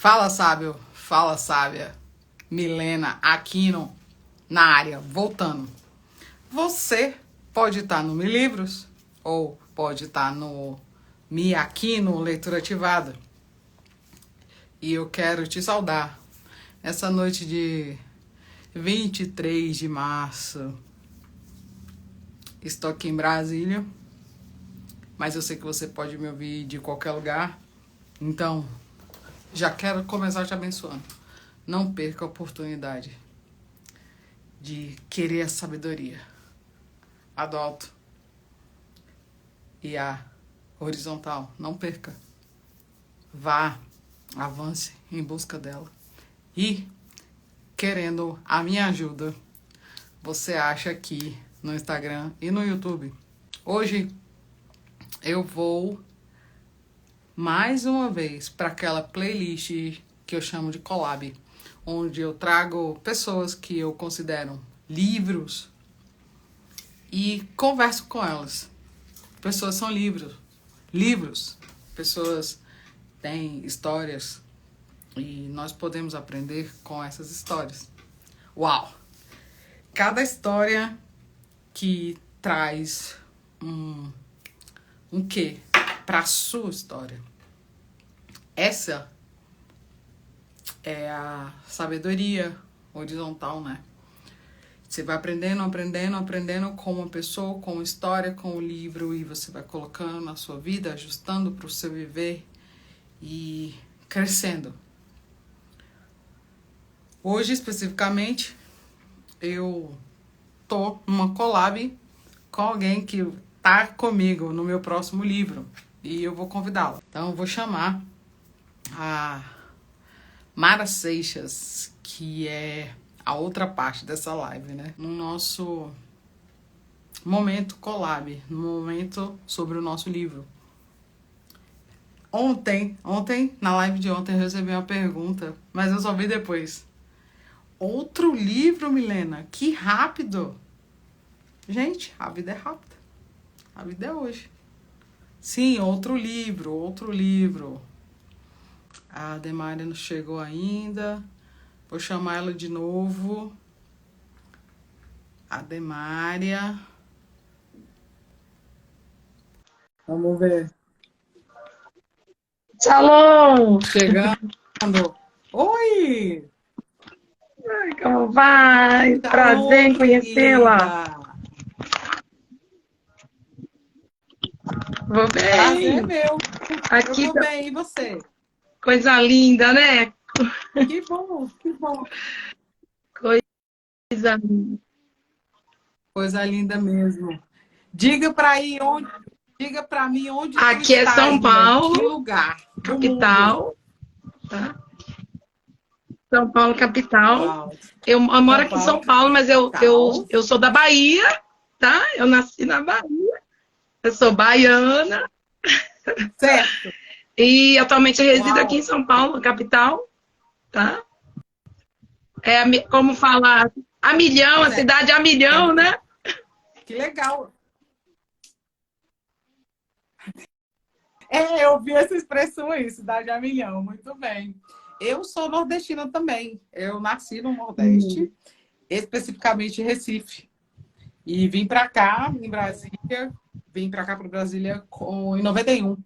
Fala, sábio. Fala, sábia. Milena Aquino na área. Voltando. Você pode estar no Mi Livros ou pode estar no Mi Aquino Leitura Ativada. E eu quero te saudar essa noite de 23 de março. Estou aqui em Brasília, mas eu sei que você pode me ouvir de qualquer lugar. Então, já quero começar te abençoando. Não perca a oportunidade de querer a sabedoria, a do alto e a horizontal. Não perca. Vá, avance em busca dela. E, querendo a minha ajuda, você acha aqui no Instagram e no YouTube. Hoje eu vou mais uma vez para aquela playlist que eu chamo de collab, onde eu trago pessoas que eu considero livros e converso com elas. Pessoas são livros. Pessoas têm histórias e nós podemos aprender com essas histórias. Uau! Cada história que traz um quê para a sua história. Essa é a sabedoria horizontal, né? Você vai aprendendo com uma pessoa, com uma história, com o livro, e você vai colocando na sua vida, ajustando para o seu viver e crescendo. Hoje, especificamente, eu tô numa collab com alguém que tá comigo no meu próximo livro e eu vou convidá-la. Então, eu vou chamar a Mara Seixas, que é a outra parte dessa live, né? No nosso momento collab, no momento sobre o nosso livro. Ontem, na live de ontem, eu recebi uma pergunta, mas eu só vi depois. Outro livro, Milena? Que rápido! Gente, a vida é rápida. A vida é hoje. Sim, outro livro. A Demária não chegou ainda. Vou chamar ela de novo. A Demária. Vamos ver. Shalom! Chegando. Oi! Como vai? Prazer em conhecê-la. Vou bem. Prazer é meu. Aqui Eu tô bem, e você? Coisa linda, né? Que bom. Coisa Coisa linda mesmo. Diga para mim onde Aqui tu é estás, São mulher. Que Paulo, lugar do mundo? capital. Tá? São Paulo, capital. Uau. Eu moro aqui em Paulo, São Paulo, mas eu sou da Bahia, tá? Eu nasci na Bahia. Eu sou baiana. Certo. E atualmente eu resido Uau. aqui em São Paulo, capital, tá? Como falar, a milhão, a cidade a milhão, né? Que legal. Eu vi essa expressão aí, cidade a milhão, muito bem. Eu sou nordestina também. Eu nasci no Nordeste, especificamente em Recife. E vim para cá, em Brasília, para Brasília em 91.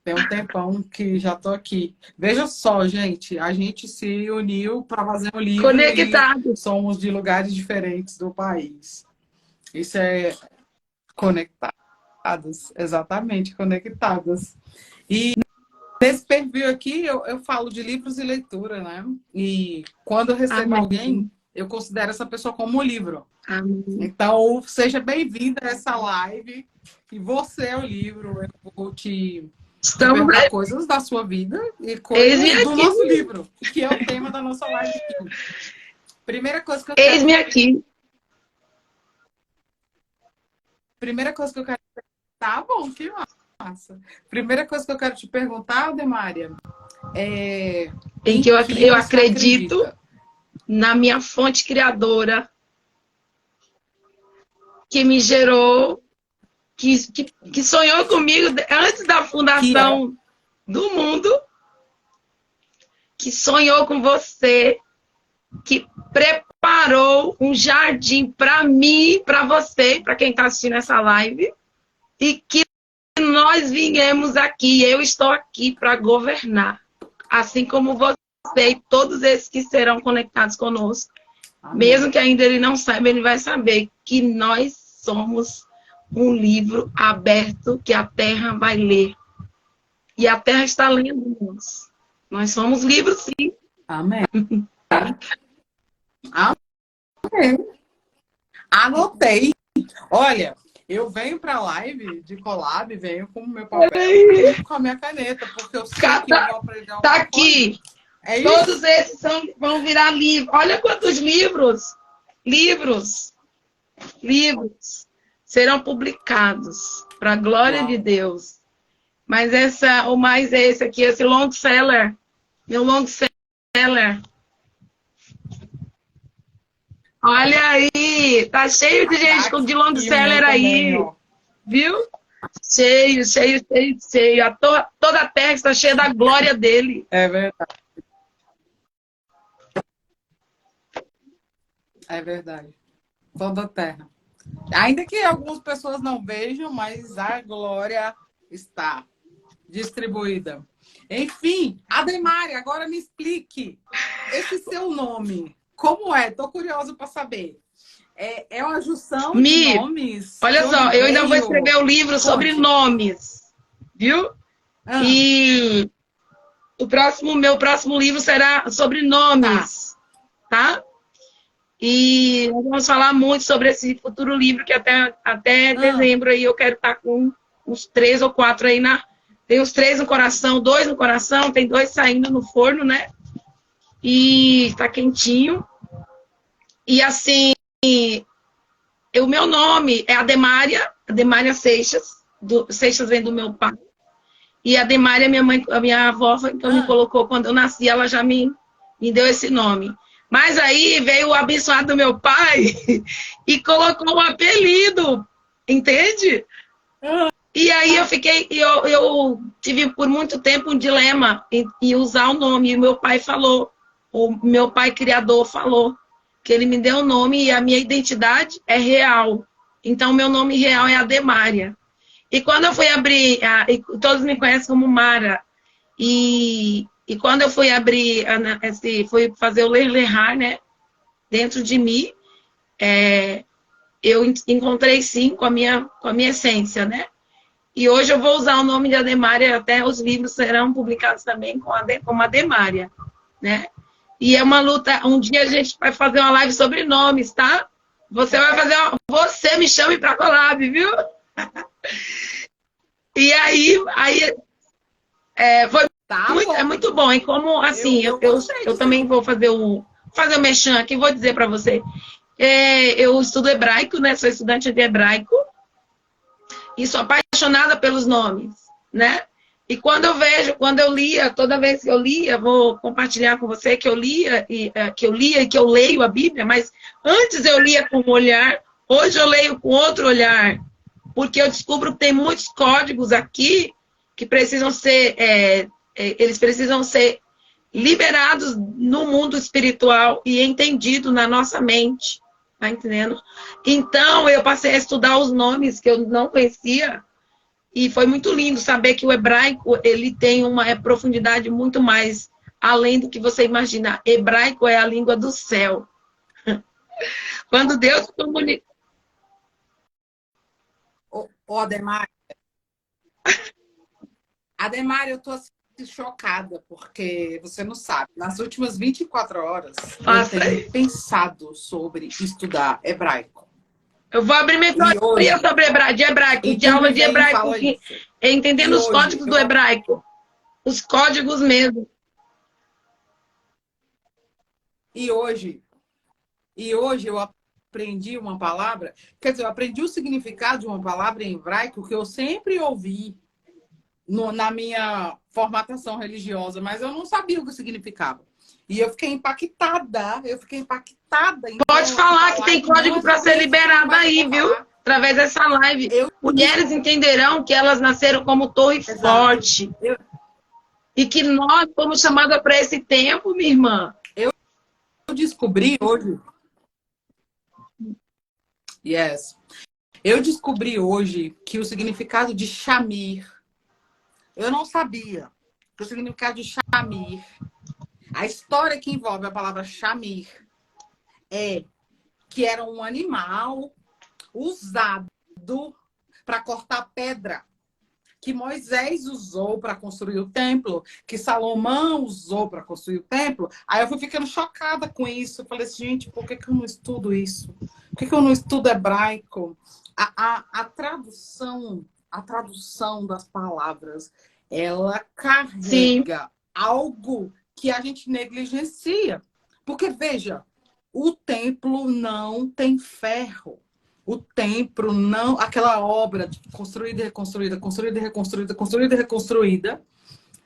Tem um tempão que já tô aqui. Veja só, gente, a gente se uniu para fazer um livro Conectado. e somos de lugares diferentes do país. Isso é conectados, exatamente, conectadas. E nesse perfil aqui eu falo de livros e leitura, né? E quando eu recebo alguém, eu considero essa pessoa como um livro. Amém. Então, seja bem-vinda a essa live. E você é o livro. Eu vou te perguntar coisas da sua vida e coisas do nosso livro, que é o tema da nossa live aqui. Primeira coisa que eu quero... Eis-me aqui. Primeira coisa que eu quero... Tá bom, que massa. Primeira coisa que eu quero te perguntar, Demária, em que eu acredito na minha fonte criadora, que me gerou, que sonhou comigo antes da fundação do mundo, que sonhou com você, que preparou um jardim para mim, para você, para quem está assistindo essa live, e que nós viemos aqui, eu estou aqui para governar, assim como você e todos esses que serão conectados conosco. Amém. Mesmo que ainda ele não saiba, ele vai saber que nós somos um livro aberto que a terra vai ler. E a terra está lendo nós. Nós somos livros, sim. Amém. Amém. Anotei. Olha, eu venho para a live de collab, venho com o meu papel e com a minha caneta, porque eu sei que eu vou aprender alguma Tá aqui. É isso? Todos esses vão virar livros. Olha quantos livros. Livros serão publicados para a glória de Deus. Mas o mais é esse aqui, esse long seller. Meu long seller. Olha aí, tá cheio de gente de long seller aí. Também, viu? Cheio. Toda a terra está cheia da glória dele. É verdade. É verdade. Toda a terra. Ainda que algumas pessoas não vejam, mas a glória está distribuída. Enfim, Ademária, agora me explique esse seu nome. Como é? Tô curiosa para saber. É uma junção de nomes? Olha só, eu ainda vou escrever um livro sobre nomes, viu? E meu próximo livro será sobre nomes, tá? E nós vamos falar muito sobre esse futuro livro, que até dezembro aí eu quero estar com uns 3 ou 4 aí Tem os 3 no coração, 2 no coração, tem 2 saindo no forno, né? E tá quentinho. E assim, o meu nome é Ademária Seixas. Seixas vem do meu pai. E Ademária, a minha avó, então me colocou quando eu nasci, ela já me deu esse nome. Mas aí veio o abençoado do meu pai e colocou um apelido, entende? E aí eu tive por muito tempo um dilema em usar o nome. E o meu pai criador falou que ele me deu o nome e a minha identidade é real. Então, meu nome real é Ademária. E quando eu fui abrir, todos me conhecem como Mara, e quando eu fui abrir, fui fazer o Lerlerar, né, dentro de mim, eu encontrei sim com a minha essência, né? E hoje eu vou usar o nome de Ademária, até os livros serão publicados também como Ademária, né? E é uma luta, um dia a gente vai fazer uma live sobre nomes, tá? Você me chame para collab, viu? E aí é muito bom. E como, assim, eu também vou fazer o mexão aqui, vou dizer para você. Eu estudo hebraico, né? Sou estudante de hebraico. E sou apaixonada pelos nomes, né? E toda vez que eu lia, vou compartilhar com você que eu lia e que eu leio a Bíblia, mas antes eu lia com um olhar, hoje eu leio com outro olhar, porque eu descubro que tem muitos códigos aqui que precisam ser, eles precisam ser liberados no mundo espiritual e entendidos na nossa mente. Tá entendendo? Então, eu passei a estudar os nomes que eu não conhecia e foi muito lindo saber que o hebraico, ele tem uma profundidade muito mais além do que você imagina. Hebraico é a língua do céu. Quando Deus comunica... Ademária, eu tô assim, chocada, porque você não sabe. Nas últimas 24 horas, eu tenho pensado sobre estudar hebraico. Eu vou abrir minha teoria sobre hebraico, de aula de hebraico, entendendo os códigos do hebraico. Os códigos mesmo. E hoje eu aprendi uma palavra, quer dizer, eu aprendi o significado de uma palavra em hebraico que eu sempre ouvi na minha formatação religiosa, mas eu não sabia o que significava. E eu fiquei impactada. Pode falar que tem código para ser liberado aí, viu? Através dessa live. Mulheres entenderão que elas nasceram como torre forte. E que nós fomos chamados para esse tempo, minha irmã. Eu descobri hoje. Yes. Eu descobri hoje que o significado de Shamir, eu não sabia que o significado de Shamir, a história que envolve a palavra Shamir, é que era um animal usado para cortar pedra, que Moisés usou para construir o templo, que Salomão usou para construir o templo. Aí eu fui ficando chocada com isso. Eu falei assim, gente, por que eu não estudo isso? Por que eu não estudo hebraico? A tradução das palavras, ela carrega Sim. algo que a gente negligencia. Porque, veja, o templo não tem ferro. O templo não... Aquela obra construída e reconstruída, construída e reconstruída, construída e reconstruída.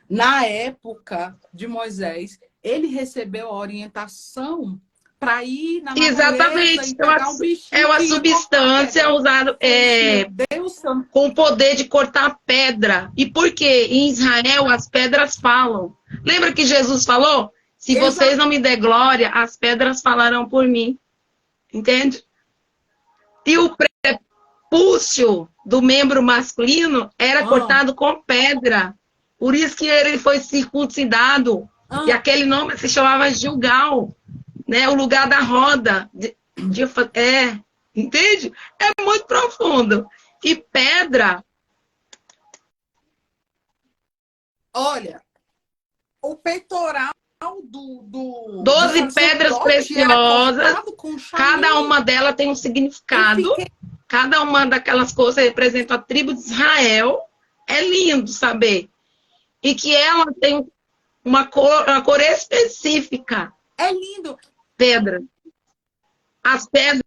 Na época de Moisés, ele recebeu a orientação para ir na Exatamente. e pegar um bichinho. É uma substância usada com o poder de cortar pedra. E por quê? Em Israel, as pedras falam. Lembra que Jesus falou? Se vocês não me der glória, as pedras falarão por mim. Entende? E o prepúcio do membro masculino era cortado com pedra. Por isso que ele foi circuncidado. E aquele nome se chamava Gilgal, né? O lugar da roda. Entende? É muito profundo. E pedra... Olha, o peitoral do 12 pedras preciosas, cada uma delas tem um significado, cada uma daquelas coisas representa a tribo de Israel. É lindo saber. E que ela tem uma cor específica. É lindo. Pedra. As pedras.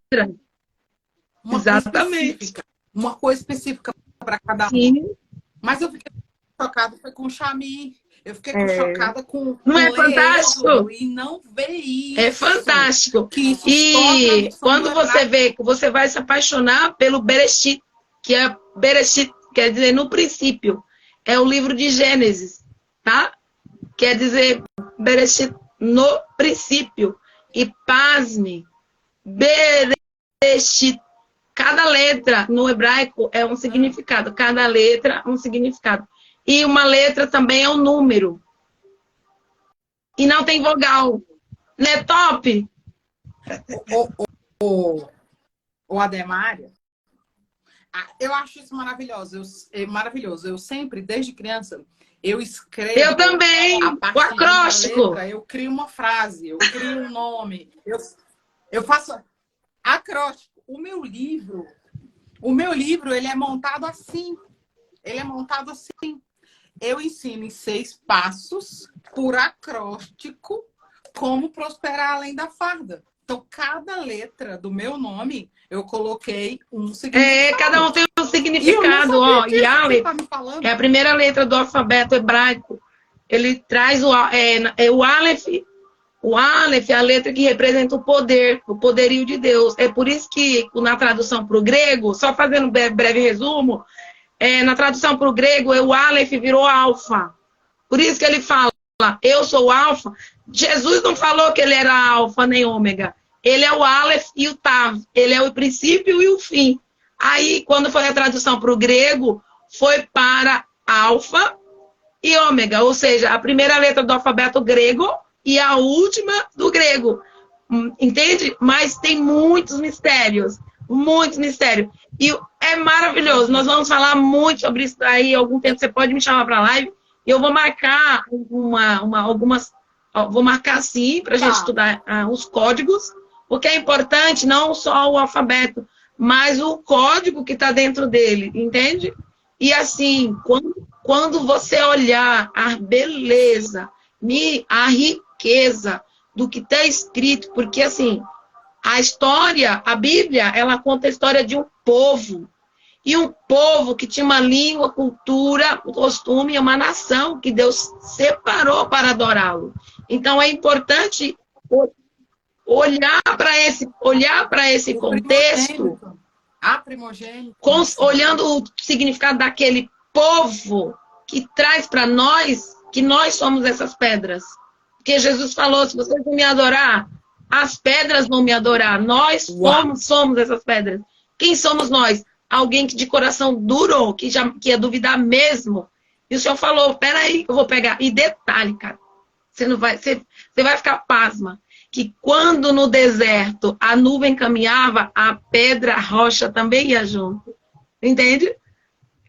Exatamente. Uma coisa específica para cada um. Mas eu fiquei chocada foi com o Shamir. Eu fiquei chocada com... Não é fantástico? E não ver isso. É fantástico. E quando você vê, você vai se apaixonar pelo Bereshit, que é Bereshit, quer dizer, no princípio. É o livro de Gênesis, tá? Quer dizer, Bereshit, no princípio. E pasme, Bereshit. Cada letra no hebraico é um significado. Cada letra é um significado. E uma letra também é um número. E não tem vogal. Não é top? O Ademário, eu acho isso maravilhoso. Maravilhoso. Eu sempre, desde criança, eu escrevo... Eu também. O acróstico. Letra, eu crio uma frase, eu crio um nome. Eu faço acróstico. O meu livro, ele é montado assim. Ele é montado assim. Eu ensino em 6 passos, por acróstico, como prosperar além da farda. Então, cada letra do meu nome, eu coloquei um significado. Cada um tem um significado. Ó, Yahweh é a primeira letra do alfabeto hebraico. Ele traz o Aleph. O Aleph é a letra que representa o poder, o poderio de Deus. É por isso que, na tradução para o grego, só fazendo um breve resumo, na tradução para o grego, o Aleph virou alfa. Por isso que ele fala, eu sou alfa. Jesus não falou que ele era alfa nem ômega. Ele é o Aleph e o Tav. Ele é o princípio e o fim. Aí, quando foi a tradução para o grego, foi para alfa e ômega. Ou seja, a primeira letra do alfabeto grego e a última do grego. Entende? Mas tem muitos mistérios. Muitos mistérios. E é maravilhoso. Nós vamos falar muito sobre isso aí. Algum tempo você pode me chamar para a live. E eu vou marcar algumas... Vou marcar sim para a gente estudar os códigos. Porque é importante não só o alfabeto, mas o código que está dentro dele. Entende? E assim, quando você olhar a beleza, a riqueza do que está escrito, porque assim... A história, a Bíblia, ela conta a história de um povo. E um povo que tinha uma língua, cultura, um costume, uma nação que Deus separou para adorá-lo. Então é importante olhar para esse contexto, olhando o significado daquele povo que traz para nós que nós somos essas pedras. Porque Jesus falou, se vocês não me adorar, as pedras vão me adorar. Nós somos essas pedras. Quem somos nós? Alguém que de coração duro, que ia duvidar mesmo. E o Senhor falou, peraí, eu vou pegar. E detalhe, cara, você vai ficar pasma. Que quando no deserto a nuvem caminhava, a pedra, a rocha também ia junto. Entende?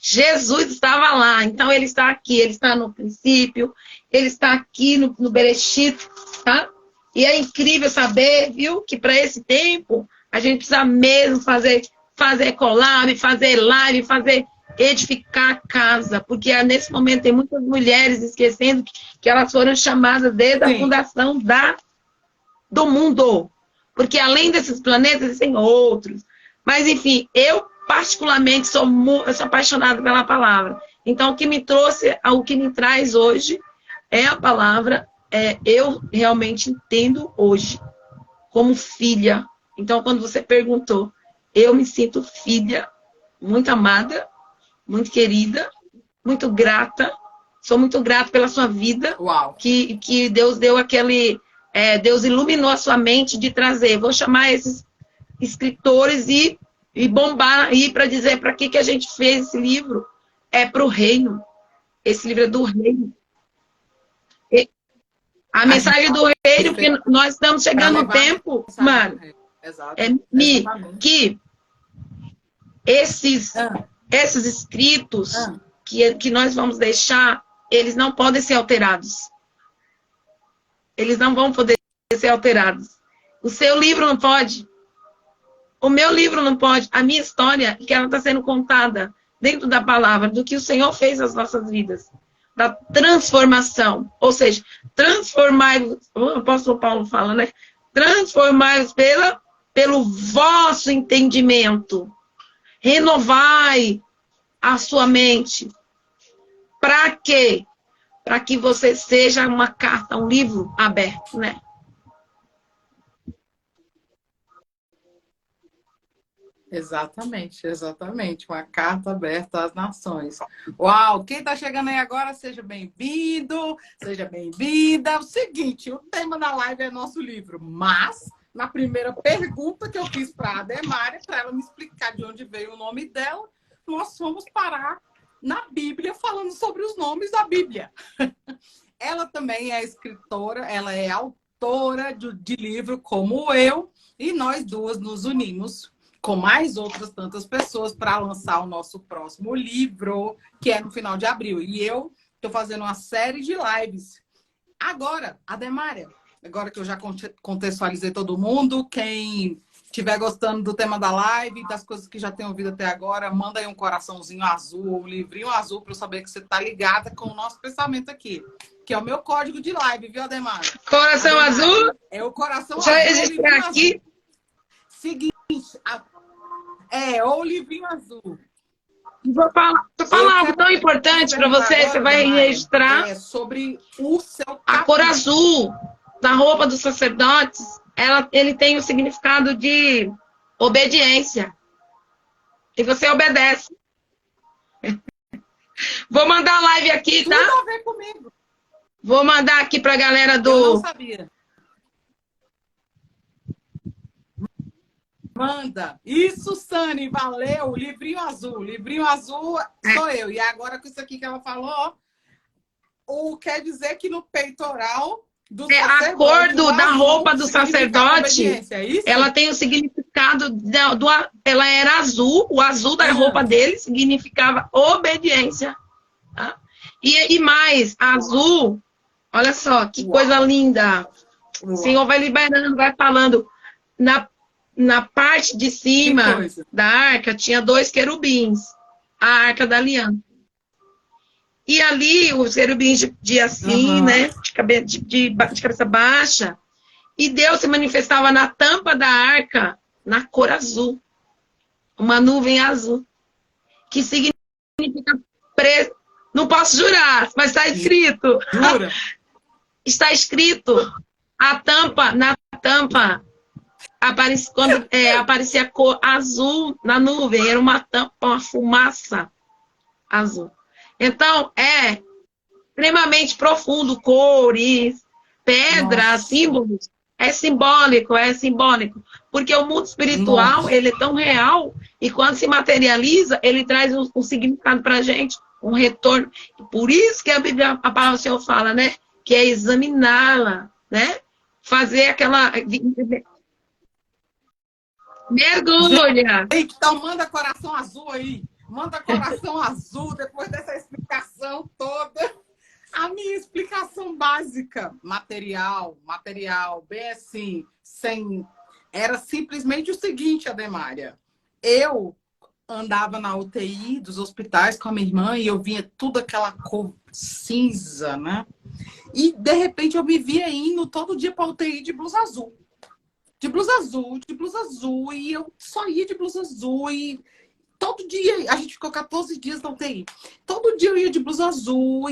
Jesus estava lá, então ele está aqui, ele está no princípio, ele está aqui no Bereshit, tá? E é incrível saber, viu, que para esse tempo a gente precisa mesmo fazer collab, fazer live, fazer edificar a casa, porque nesse momento tem muitas mulheres esquecendo que elas foram chamadas desde a fundação do mundo, porque além desses planetas existem outros. Mas enfim, eu particularmente sou apaixonada pela palavra. Então, o que me traz hoje é a palavra. Eu realmente entendo hoje como filha. Então, quando você perguntou, eu me sinto filha, muito amada, muito querida, muito grata. Sou muito grata pela sua vida. Uau. Que Deus deu Deus iluminou a sua mente de trazer. Vou chamar esses escritores e bombar aí para dizer para que a gente fez esse livro. É para o reino. Esse livro é do reino. A mensagem do reino, porque nós estamos chegando no tempo, mano, que esses escritos que nós vamos deixar, eles não podem ser alterados. Eles não vão poder ser alterados. O seu livro não pode. O meu livro não pode. A minha história, que ela está sendo contada dentro da palavra, do que o Senhor fez nas nossas vidas. Da transformação. Ou seja, transformai-vos, o apóstolo Paulo fala, né? Transformai-vos pelo vosso entendimento. Renovai a sua mente. Para quê? Para que você seja uma carta, um livro aberto, né? Exatamente, exatamente. Uma carta aberta às nações. Uau! Quem está chegando aí agora, seja bem-vindo, seja bem-vinda. O seguinte, o tema da live é nosso livro, mas na primeira pergunta que eu fiz para a Ademária, para ela me explicar de onde veio o nome dela, nós fomos parar na Bíblia falando sobre os nomes da Bíblia. Ela também é escritora, ela é autora de livro como eu, e nós duas nos unimos com mais outras tantas pessoas para lançar o nosso próximo livro, que é no final de abril. E eu estou fazendo uma série de lives. Agora, Ademária, agora que eu já contextualizei todo mundo, quem estiver gostando do tema da live, das coisas que já tem ouvido até agora, manda aí um coraçãozinho azul, um livrinho azul, para eu saber que você está ligada com o nosso pensamento aqui. Que é o meu código de live, viu, Ademária? Coração azul? É o coração azul. Já registrar registrar aqui. Azul. Seguinte, ou o livrinho azul. Vou falar algo tão importante para você, você vai registrar. Sobre o seu capítulo. A cor azul da roupa dos sacerdotes, ele tem o significado de obediência. E você obedece. Vou mandar a live aqui, tá? Tudo a ver comigo. Vou mandar aqui para a galera do... Eu não sabia. Manda. Isso, Sani, valeu. Livrinho azul. Livrinho azul sou eu. E agora com isso aqui que ela falou, quer dizer que no peitoral do sacerdote... A cor da roupa do sacerdote, ela tem o significado... Ela era azul. O azul da roupa dele significava obediência. Tá? E mais, azul... Olha só, que coisa linda. O Senhor vai liberando, vai falando... Na parte de cima da arca tinha 2 querubins, a arca da aliança. E ali os querubins de assim, né, de cabeça baixa, e Deus se manifestava na tampa da arca, na cor azul, uma nuvem azul, que significa preso. Não posso jurar, mas está escrito. Jura? Está escrito na tampa. Quando aparecia a cor azul na nuvem, era uma fumaça azul. Então, extremamente profundo, cores, pedras, símbolos. É simbólico, é simbólico. Porque o mundo espiritual, ele é tão real, e quando se materializa, ele traz um significado para a gente, um retorno. Por isso que a Bíblia, a palavra do Senhor fala, né? Que é examiná-la, né? Fazer aquela... Mergulha! Então manda coração azul aí. Manda coração azul depois dessa explicação toda. A minha explicação básica, material, bem assim, era simplesmente o seguinte, Ademária. Eu andava na UTI dos hospitais com a minha irmã e eu via tudo aquela cor cinza, E, de repente, eu me via indo todo dia para a UTI de blusa azul. De blusa azul, e eu só ia de blusa azul, e todo dia, a gente ficou 14 dias na UTI. Todo dia eu ia de blusa azul,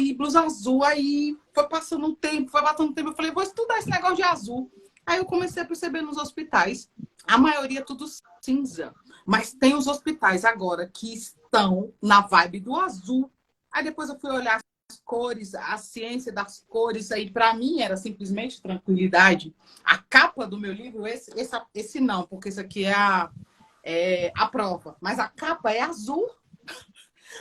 aí foi passando um tempo, eu falei, vou estudar esse negócio de azul. Aí eu comecei a perceber nos hospitais, a maioria é tudo cinza, mas tem os hospitais agora que estão na vibe do azul. Aí depois eu fui olhar as cores, a ciência das cores, aí para mim era simplesmente tranquilidade. A capa do meu livro, esse não, porque esse aqui é a prova, mas a capa é azul.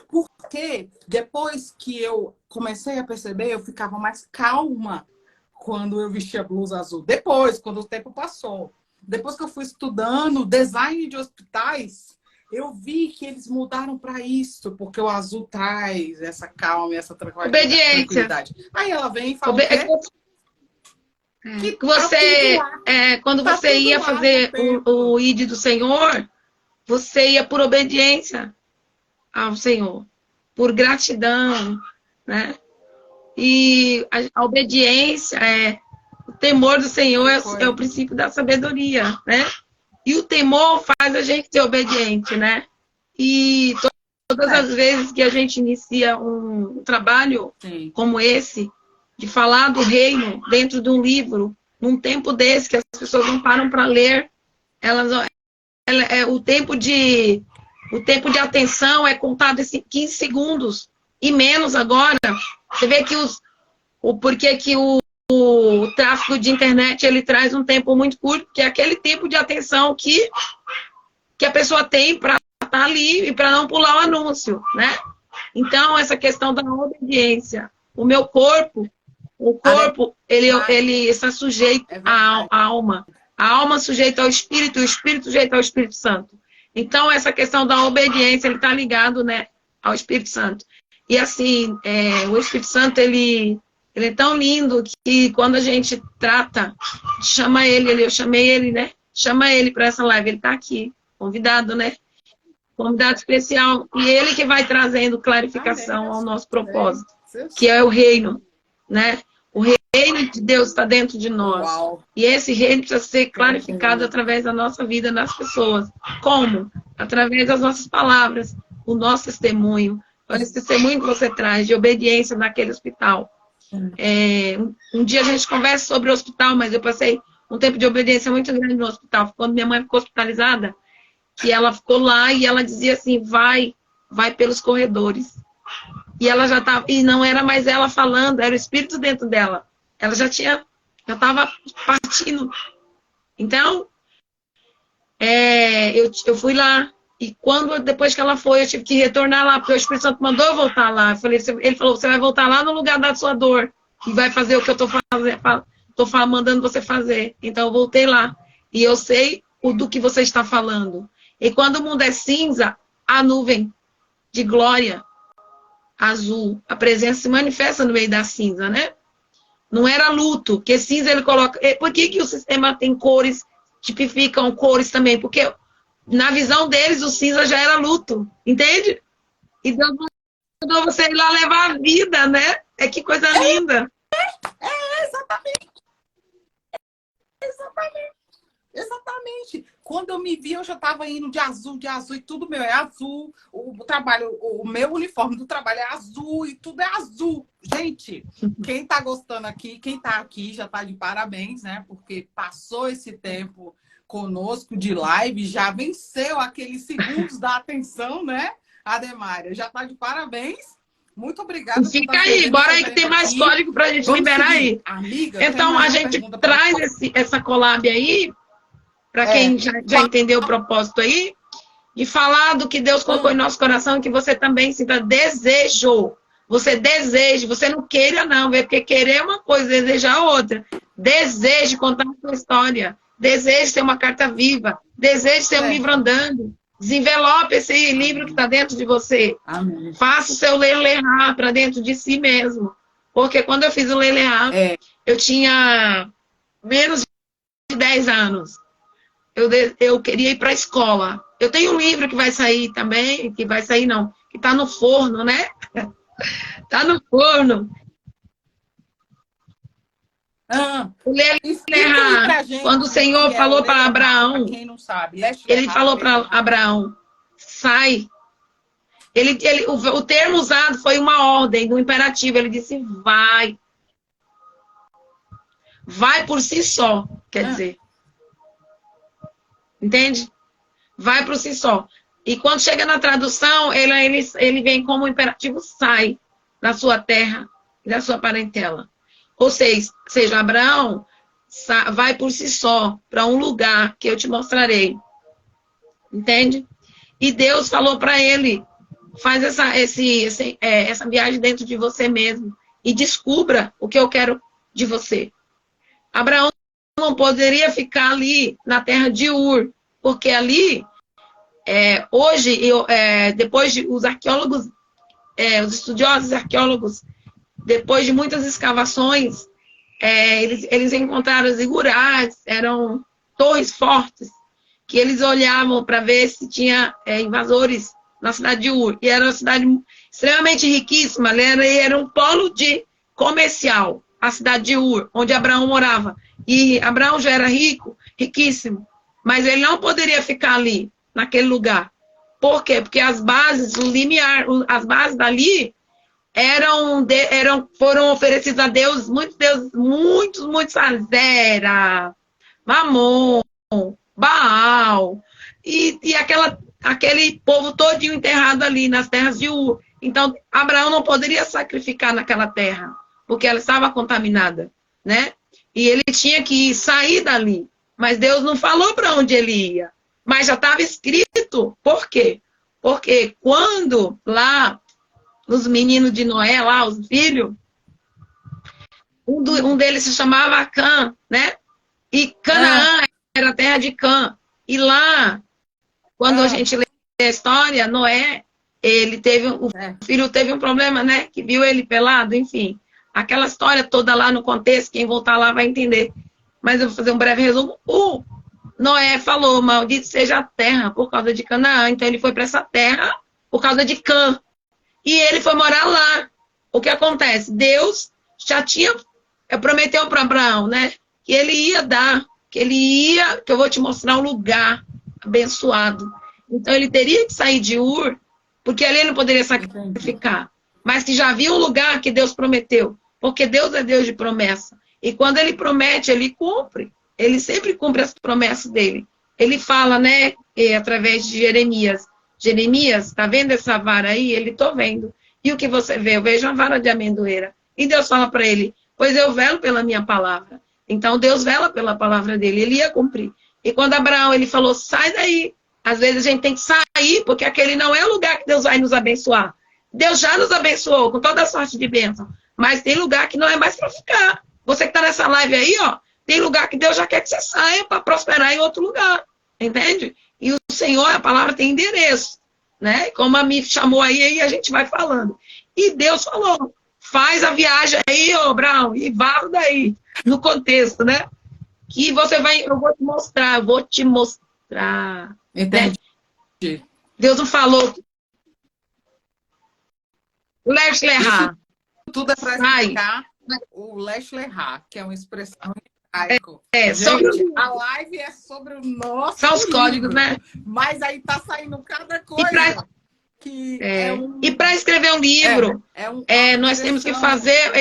Porque depois que eu comecei a perceber, eu ficava mais calma quando eu vestia blusa azul. Depois, quando o tempo passou. Depois que eu fui estudando design de hospitais, eu vi que eles mudaram para isso, porque o azul traz essa calma, essa tranquilidade. Aí ela vem e fala que você, quando você ia fazer o ID do Senhor, você ia por obediência ao Senhor, por gratidão, né? E a obediência, o temor do Senhor é o princípio da sabedoria, né? E o temor faz a gente ser obediente, né? E todas as vezes que a gente inicia um trabalho como esse, de falar do reino dentro de um livro, num tempo desse que as pessoas não param para ler, o tempo de atenção é contado em 15 segundos e menos agora. Você vê que porque que o tráfego de internet ele traz um tempo muito curto, que é aquele tempo de atenção que a pessoa tem para estar ali e para não pular o anúncio, né? Então, essa questão da obediência. O meu corpo, ele está sujeito à alma. A alma sujeita ao Espírito, e o Espírito sujeito ao Espírito Santo. Então, essa questão da obediência, ele está ligado, né, ao Espírito Santo. E assim, o Espírito Santo, ele é tão lindo que quando a gente trata, chama ele, eu chamei ele, né? Chama ele para essa live, ele está aqui, convidado, né? Convidado especial. E ele que vai trazendo clarificação ao nosso propósito, que é o reino, né? O reino de Deus está dentro de nós. Uau. E esse reino precisa ser clarificado através da nossa vida nas pessoas. Como? Através das nossas palavras, o nosso testemunho. Esse testemunho que você traz de obediência naquele hospital. Um dia a gente conversa sobre o hospital, mas eu passei um tempo de obediência muito grande no hospital. Quando minha mãe ficou hospitalizada, que ela ficou lá e ela dizia assim, vai pelos corredores. E ela já estava, e não era mais ela falando, era o Espírito dentro dela. Ela já estava partindo. Então, eu fui lá. E depois que ela foi, eu tive que retornar lá, porque o Espírito Santo mandou eu voltar lá. Ele falou, você vai voltar lá no lugar da sua dor, e vai fazer o que eu estou fazendo, mandando você fazer. Então, eu voltei lá. E eu sei do que você está falando. E quando o mundo é cinza, a nuvem de glória azul, a presença se manifesta no meio da cinza, né? Não era luto, porque cinza ele coloca... Por que o sistema tem cores, tipificam cores também? Porque na visão deles o cinza já era luto, entende? E Deus mandou você ir lá levar a vida, né? Que coisa linda. Exatamente. Exatamente. Quando eu me vi, eu já estava indo de azul, e tudo meu é azul. O meu uniforme do trabalho é azul e tudo é azul. Gente, quem está gostando aqui, quem está aqui já está de parabéns, né? Porque passou esse tempo conosco de live, já venceu aqueles segundos da atenção, né, Ademária? Já está de parabéns. Muito obrigada por Fica estar aí, escrevendo bora aí sobre que tem mais aqui. código pra gente Vamos liberar seguir. aí. Amiga, tem Então, mais a uma gente pergunta pra traz essa collab aí, para quem já entendeu o propósito aí, de falar do que Deus colocou em nosso coração, que você também sinta desejo. Você deseja, você não queira não, porque querer é uma coisa, desejar é outra. Deseje contar a sua história. Deseje ser uma carta viva. Deseje ser um livro andando. Desenvelope esse livro que está dentro de você. Amém. Faça o seu ler para dentro de si mesmo. Porque quando eu fiz o ler eu tinha menos de 10 anos. Eu queria ir para a escola. Eu tenho um livro que vai sair também, que vai sair não, que está no forno, né? Está no forno. O quando o Senhor falou para Abraão, ele falou para Abraão, sai. O termo usado foi uma ordem, no imperativo. Ele disse, vai. Vai por si só, quer dizer. Entende? Vai por si só. E quando chega na tradução, ele vem como imperativo, sai da sua terra e da sua parentela. Ou seja, Abraão vai por si só para um lugar que eu te mostrarei. Entende? E Deus falou para ele, faz essa viagem dentro de você mesmo e descubra o que eu quero de você. Abraão não poderia ficar ali na terra de Ur, porque ali, hoje, depois de os arqueólogos, os estudiosos arqueólogos, depois de muitas escavações, eles encontraram zigurates, eram torres fortes, que eles olhavam para ver se tinha invasores na cidade de Ur. E era uma cidade extremamente riquíssima, era um polo comercial, a cidade de Ur, onde Abraão morava. E Abraão já era rico, riquíssimo, mas ele não poderia ficar ali, naquele lugar. Por quê? Porque as bases, o limiar, as bases dali foram oferecidas a Deus, muitos, Zera, Mamon, Baal, e aquele povo todinho enterrado ali nas terras de Ur. Então, Abraão não poderia sacrificar naquela terra, porque ela estava contaminada, né? E ele tinha que sair dali. Mas Deus não falou para onde ele ia. Mas já estava escrito. Por quê? Porque quando lá, os meninos de Noé, lá, os filhos, um deles se chamava Cã, né? E Canaã era a terra de Cã. E lá, quando a gente lê a história, Noé, o filho teve um problema, né? Que viu ele pelado, enfim. Aquela história toda lá no contexto, quem voltar lá vai entender. Mas eu vou fazer um breve resumo. O Noé falou, maldito seja a terra por causa de Canaã. Então ele foi para essa terra por causa de Cã. E ele foi morar lá. O que acontece? Deus já tinha prometeu para Abraão, né? Que ele ia dar, que eu vou te mostrar um lugar abençoado. Então ele teria que sair de Ur, porque ali ele não poderia sacrificar. Mas que já havia um lugar que Deus prometeu. Porque Deus é Deus de promessa. E quando ele promete, ele cumpre. Ele sempre cumpre as promessas dele. Ele fala, né, através de Jeremias. Jeremias, tá vendo essa vara aí? Ele, tô vendo. E o que você vê? Eu vejo uma vara de amendoeira. E Deus fala para ele, pois eu velo pela minha palavra. Então Deus vela pela palavra dele. Ele ia cumprir. E quando Abraão, ele falou, sai daí. Às vezes a gente tem que sair, porque aquele não é o lugar que Deus vai nos abençoar. Deus já nos abençoou com toda a sorte de bênção. Mas tem lugar que não é mais para ficar. Você que está nessa live aí, ó, tem lugar que Deus já quer que você saia para prosperar em outro lugar. Entende? E o Senhor, a palavra tem endereço. Né? Como a me chamou aí a gente vai falando. E Deus falou, faz a viagem aí, ô Brown, e vá daí, no contexto, né? Que você vai, eu vou te mostrar. Entendi. Né? Deus não falou. Lesh Lehá. Tudo é para explicar o Lesh Lehá, que é uma expressão em hebraico. Gente, a live é sobre o nosso são os códigos, né? Mas aí tá saindo cada coisa. E para escrever um livro, nós temos que fazer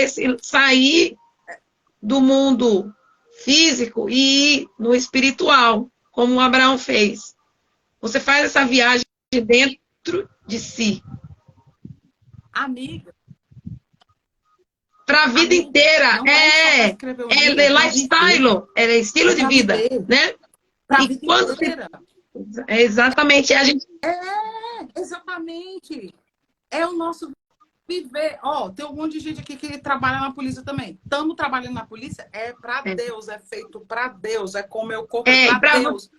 sair do mundo físico e ir no espiritual, como o Abraão fez. Você faz essa viagem dentro de si. Amiga, para a vida inteira. É lifestyle, é estilo de vida, né? Para a vida inteira. Exatamente. A gente... exatamente. É o nosso viver. Ó, tem um monte de gente aqui que trabalha na polícia também. Estamos trabalhando na polícia, é para Deus, é feito para Deus, é com o meu corpo, é para Deus.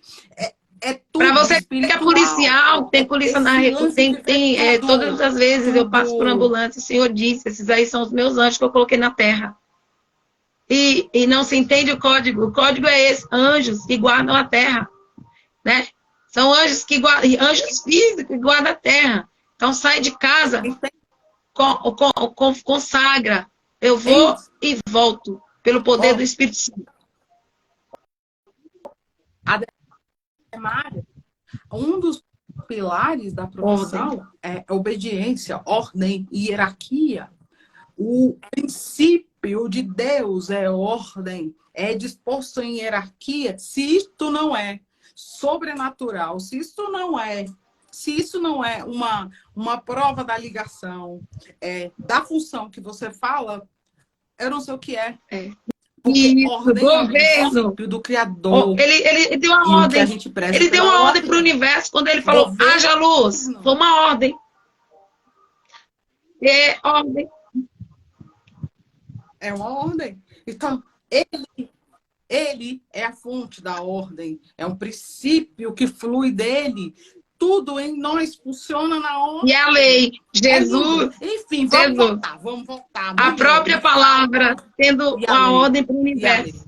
É tudo para você espiritual. Que é policial, tem polícia na rua, todas as vezes eu passo por ambulância, o Senhor disse, esses aí são os meus anjos que eu coloquei na terra. E não se entende o código é esse, anjos que guardam a terra, né? São anjos que guardam, anjos físicos que guardam a terra. Então sai de casa, consagra, eu vou e volto, pelo poder do Espírito Santo. Um dos pilares da profissão é obediência, ordem, hierarquia. O princípio de Deus é ordem, é disposto em hierarquia. Se isto não é sobrenatural, se isso não é uma prova da ligação, da função que você fala, eu não sei o que é. Porque ordem é o princípio do Criador. Ele deu uma ordem. Ele deu uma ordem para o universo quando ele falou, haja luz. Foi uma ordem. É ordem. É uma ordem. Então, ele é a fonte da ordem. É um princípio que flui dele. Tudo em nós funciona na ordem. E a lei. Jesus. Enfim, vamos voltar. A própria palavra tendo a ordem para o universo.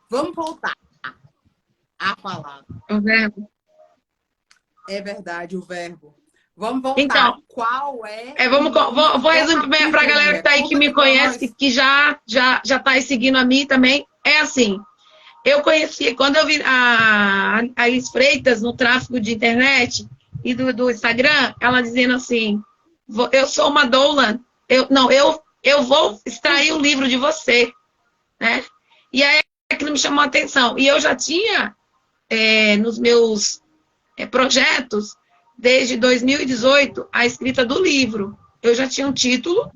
Vamos voltar. A palavra. O verbo. É verdade, o verbo. Vamos voltar. Então, qual é... Vou resumir bem para a galera que está aí, que me conhece, que já está aí seguindo a mim também. É assim, eu conheci, quando eu vi a Alice Freitas no tráfego de internet e do Instagram, ela dizendo assim, eu sou uma doula, eu vou extrair o livro de você, né? E aí aquilo me chamou a atenção. E eu já tinha, nos meus projetos, desde 2018, a escrita do livro. Eu já tinha um título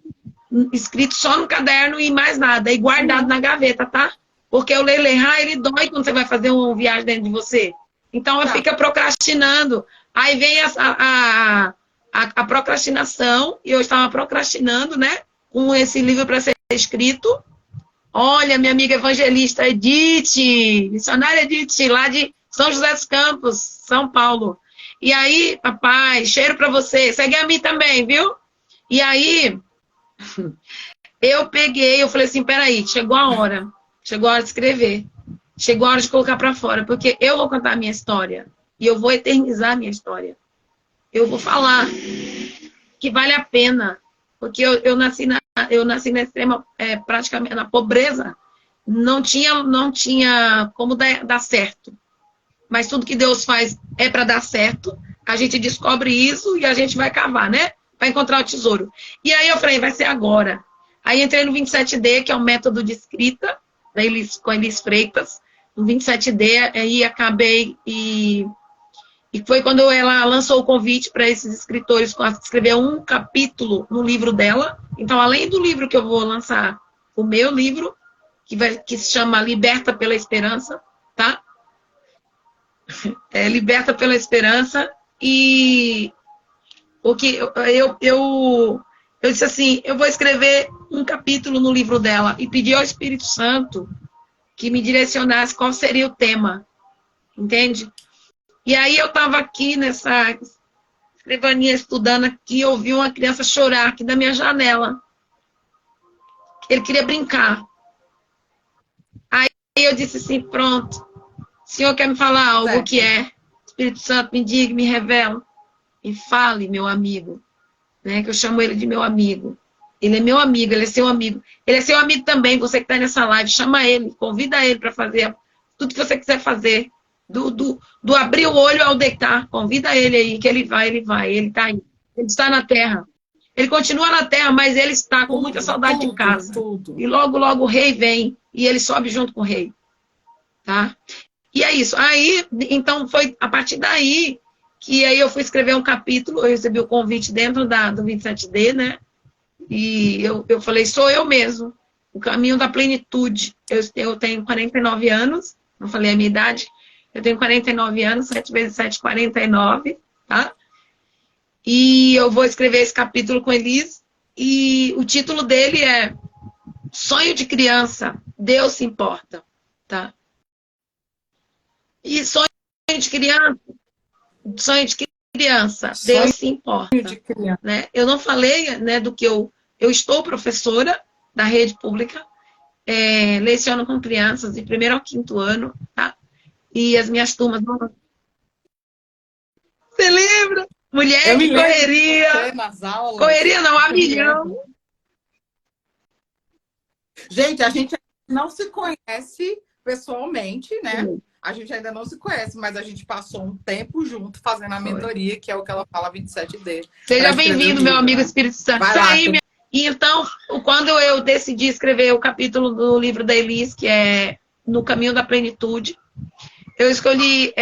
escrito só no caderno e mais nada, e guardado na gaveta, tá? Porque o Leilerá, ele dói quando você vai fazer uma viagem dentro de você. Então, eu fico procrastinando. Aí vem a procrastinação, e eu estava procrastinando, né? Com esse livro para ser escrito. Olha, minha amiga evangelista Edith, missionária Edith, lá de São José dos Campos, São Paulo. E aí, papai, cheiro para você. Segue a mim também, viu? E aí, eu falei assim, peraí, chegou a hora de escrever. Chegou a hora de colocar para fora, porque eu vou contar a minha história. E eu vou eternizar a minha história. Eu vou falar que vale a pena. Porque eu nasci na extrema, praticamente, na pobreza. Não tinha como dar certo. Mas tudo que Deus faz é para dar certo. A gente descobre isso e a gente vai cavar, né? Para encontrar o tesouro. E aí eu falei, vai ser agora. Aí entrei no 27D, que é um método de escrita, com a Elis Freitas. No 27D, aí acabei e foi quando ela lançou o convite para esses escritores escrever um capítulo no livro dela. Então, além do livro que eu vou lançar, o meu livro, que se chama Liberta pela Esperança, tá? Liberta pela Esperança. E o que eu disse assim, eu vou escrever um capítulo no livro dela e pedi ao Espírito Santo que me direcionasse qual seria o tema, entende? E aí eu estava aqui nessa escrivaninha estudando aqui, eu ouvi uma criança chorar aqui da minha janela. Ele queria brincar. Aí eu disse assim, pronto, o senhor quer me falar algo que é? Espírito Santo, me diga, me revela. Me fale, meu amigo. Né? Que eu chamo ele de meu amigo. Ele é meu amigo, ele é seu amigo. Ele é seu amigo também, você que está nessa live. Chama ele, convida ele para fazer tudo que você quiser fazer. Do abrir o olho ao deitar. Convida ele aí, que ele vai. Ele está aí. Ele está na terra. Ele continua na terra, mas ele está com muita saudade de casa. E logo, logo o rei vem e ele sobe junto com o rei. Tá? E é isso. Aí, então, foi a partir daí que aí eu fui escrever um capítulo, eu recebi o convite dentro do 27D, né? E eu falei, sou eu mesmo. O caminho da plenitude. Eu tenho 49 anos, não falei a minha idade. Eu tenho 49 anos, 7 vezes 7, 49, tá? E eu vou escrever esse capítulo com Elis. E o título dele é Sonho de Criança, Deus se importa, tá? E de criança, sonho de criança, Deus Sonho se importa, de criança. né? Eu não falei, né, do que eu estou professora da rede pública, leciono com crianças de 1º ao 5º ano, tá? E as minhas turmas vão... Você lembra? Eu Mulher, me que lembro de correria! você nas aulas. Correria não, a Eu me lembro. milhão. Gente, a gente não se conhece pessoalmente, né? A gente ainda não se conhece, mas a gente passou um tempo junto fazendo a mentoria, que é o que ela fala 27D. Seja bem-vindo, meu amigo Espírito Santo. Vai Isso lá, aí, E então, quando eu decidi escrever o capítulo do livro da Elis, que é No Caminho da Plenitude, eu escolhi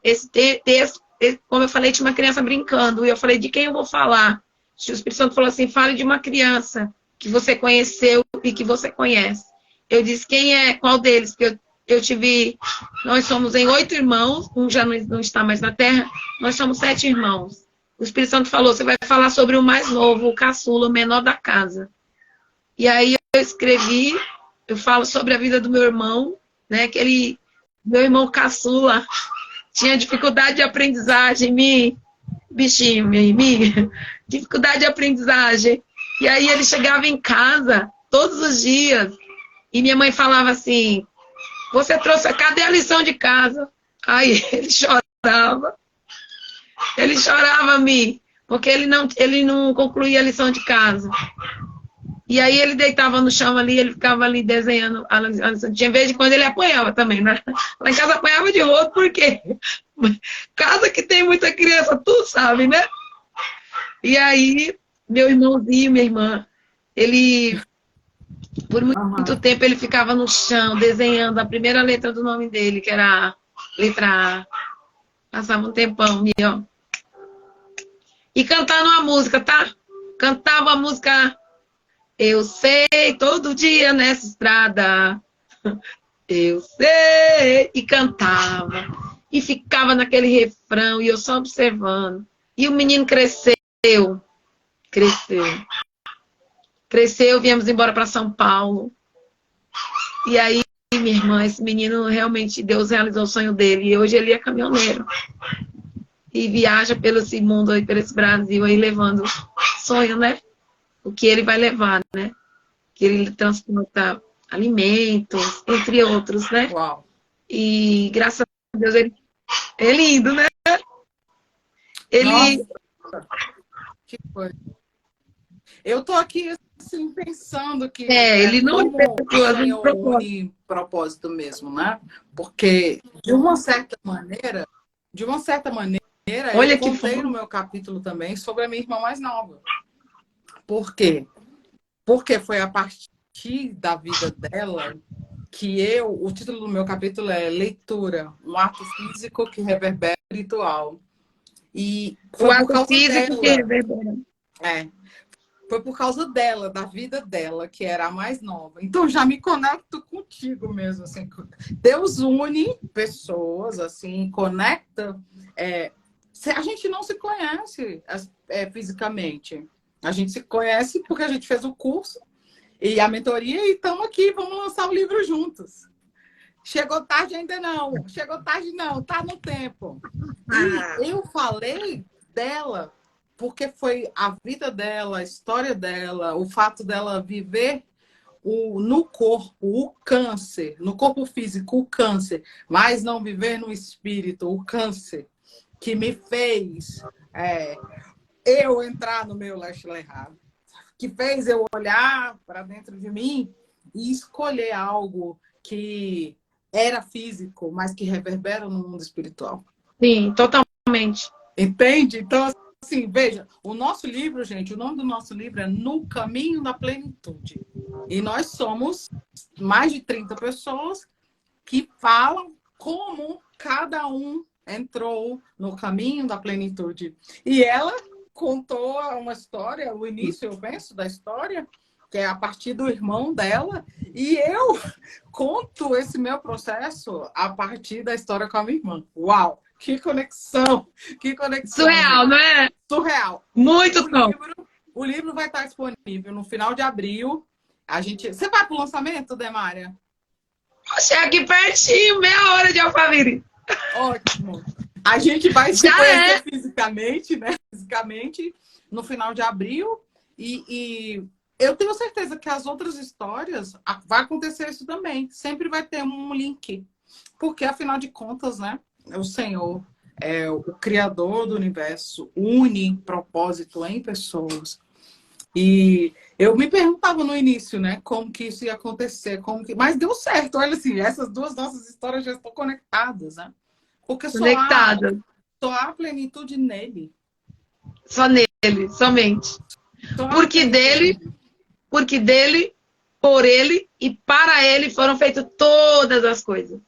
esse texto, como eu falei, tinha uma criança brincando, e eu falei, de quem eu vou falar? O Espírito Santo falou assim, fale de uma criança que você conheceu e que você conhece. Eu disse, qual deles? Porque nós somos em 8 irmãos, um já não está mais na Terra, nós somos 7 irmãos. O Espírito Santo falou, você vai falar sobre o mais novo, o caçula, o menor da casa. E aí eu escrevi, eu falo sobre a vida do meu irmão, né, meu irmão caçula tinha dificuldade de aprendizagem, dificuldade de aprendizagem. E aí ele chegava em casa todos os dias e minha mãe falava assim, cadê a lição de casa? Aí ele chorava, porque ele não concluía a lição de casa. E aí ele deitava no chão ali, ele ficava ali desenhando a lição. Tinha vez de quando ele apanhava também, né? Lá em casa apanhava de rodo, porque casa que tem muita criança, tu sabe, né? E aí, meu irmãozinho, minha irmã, por muito tempo, ele ficava no chão, desenhando a primeira letra do nome dele, que era a letra A. Passava um tempão, ó. E cantando uma música, tá? Cantava a música Eu sei, todo dia nessa estrada. Eu sei. E cantava. E ficava naquele refrão, e eu só observando. E o menino cresceu. Cresceu, viemos embora para São Paulo. E aí, minha irmã, esse menino realmente, Deus realizou o sonho dele. E hoje ele é caminhoneiro. E viaja pelo esse mundo aí, pelo esse Brasil aí, levando sonho, né? O que ele vai levar, né? Que ele transporta alimentos, entre outros, né? Uau. E graças a Deus ele é lindo, né? Nossa, que coisa. Eu tô aqui assim pensando que ele não como o Senhor une propósito mesmo, né? Porque de uma certa maneira, olha, eu contei no meu capítulo também sobre a minha irmã mais nova. Por quê? Porque foi a partir da vida dela que o título do meu capítulo é Leitura, um ato físico que reverbera o espiritual. E foi por causa dela. Foi por causa dela, da vida dela, que era a mais nova. Então já me conecto contigo mesmo, assim. Deus une pessoas, assim, conecta. A gente não se conhece fisicamente. A gente se conhece porque a gente fez o curso e a mentoria e estamos aqui, vamos lançar o livro juntos. Chegou tarde ainda não, tá no tempo. E eu falei dela porque foi a vida dela, a história dela, o fato dela viver no corpo, o câncer, no corpo físico, o câncer, mas não viver no espírito, o câncer, que me fez eu entrar no meu Leshleha, que fez eu olhar para dentro de mim e escolher algo que era físico, mas que reverbera no mundo espiritual. Sim, totalmente. Entende? Então, assim, veja, o nosso livro, gente, o nome do nosso livro é No Caminho da Plenitude. E nós somos mais de 30 pessoas que falam como cada um entrou no caminho da plenitude. E ela contou uma história, o início, eu penso, da história, que é a partir do irmão dela, e eu conto esse meu processo a partir da história com a minha irmã. Uau! Que conexão! Que conexão! Surreal, gente. não é? Surreal! Muito bom. O livro vai estar disponível no final de abril. Você vai para o lançamento, Demária? Poxa, é aqui pertinho, meia hora de Alphaville. Ótimo! A gente vai se conhecer fisicamente, né? Fisicamente, no final de abril. E eu tenho certeza que as outras histórias vai acontecer isso também. Sempre vai ter um link. Porque, afinal de contas, né? O Senhor é o Criador do universo, une propósito em pessoas. E eu me perguntava no início, né? Como que isso ia acontecer. Mas deu certo. Olha assim, essas duas nossas histórias já estão conectadas, né? Porque só há plenitude nele. Só nele, somente. Porque dele, por ele e para ele foram feitas todas as coisas.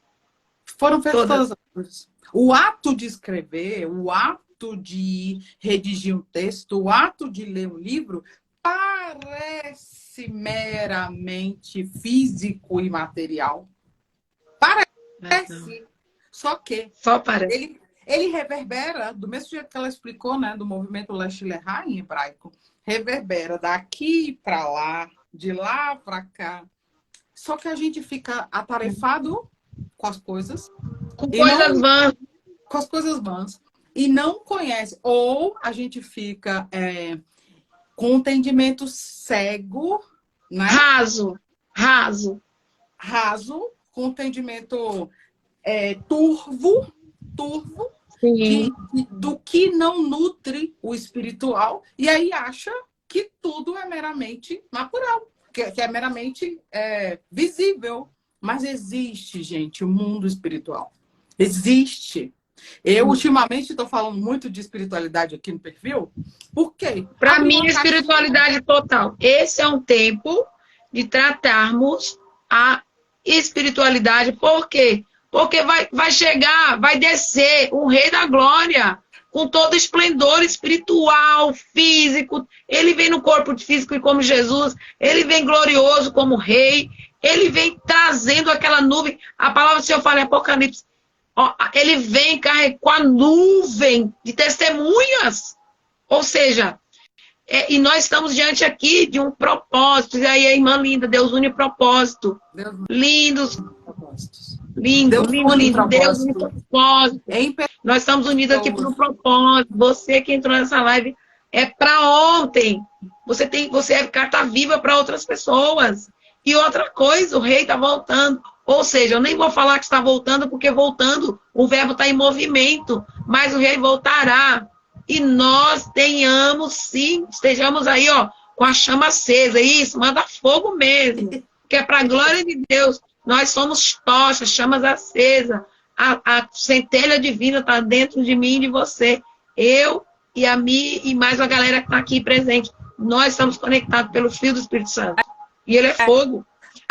Foram feitas todas as coisas. O ato de escrever, o ato de redigir um texto, o ato de ler um livro, parece meramente físico e material. Parece. Só que ele reverbera, do mesmo jeito que ela explicou, né, do movimento Lech Lehi em hebraico, reverbera daqui para lá, de lá para cá. Só que a gente fica atarefado com as coisas. Com coisas vãs. Com as coisas vãs. E não conhece. Ou a gente fica com um entendimento cego, né? Raso. Com entendimento turvo, do que não nutre o espiritual, e aí acha que tudo é meramente natural, que é meramente visível. Mas existe, gente, o mundo espiritual. Existe. Eu, ultimamente, estou falando muito de espiritualidade aqui no perfil. Por quê? Para mim, espiritualidade total. Esse é um tempo de tratarmos a espiritualidade. Por quê? Porque vai chegar, vai descer o Rei da Glória com todo esplendor espiritual, físico. Ele vem no corpo físico como Jesus. Ele vem glorioso como Rei. Ele vem trazendo aquela nuvem. A palavra do Senhor fala em Apocalipse. Ele vem com a nuvem de testemunhas. Ou seja, e nós estamos diante aqui de um propósito. E aí, a irmã linda, Deus une propósito. Lindos propósitos. Lindo. Deus une propósito. Nós estamos unidos aqui por um propósito. Você que entrou nessa live é para ontem. Você é carta viva para outras pessoas. E outra coisa, o rei está voltando. Ou seja, eu nem vou falar que está voltando, porque voltando, o verbo está em movimento. Mas o rei voltará. E nós estejamos aí, com a chama acesa. Isso, manda fogo mesmo. Que é para a glória de Deus. Nós somos tochas, chamas acesas. A centelha divina está dentro de mim e de você. Eu e a Mi e mais a galera que está aqui presente. Nós estamos conectados pelo fio do Espírito Santo. E ele é fogo.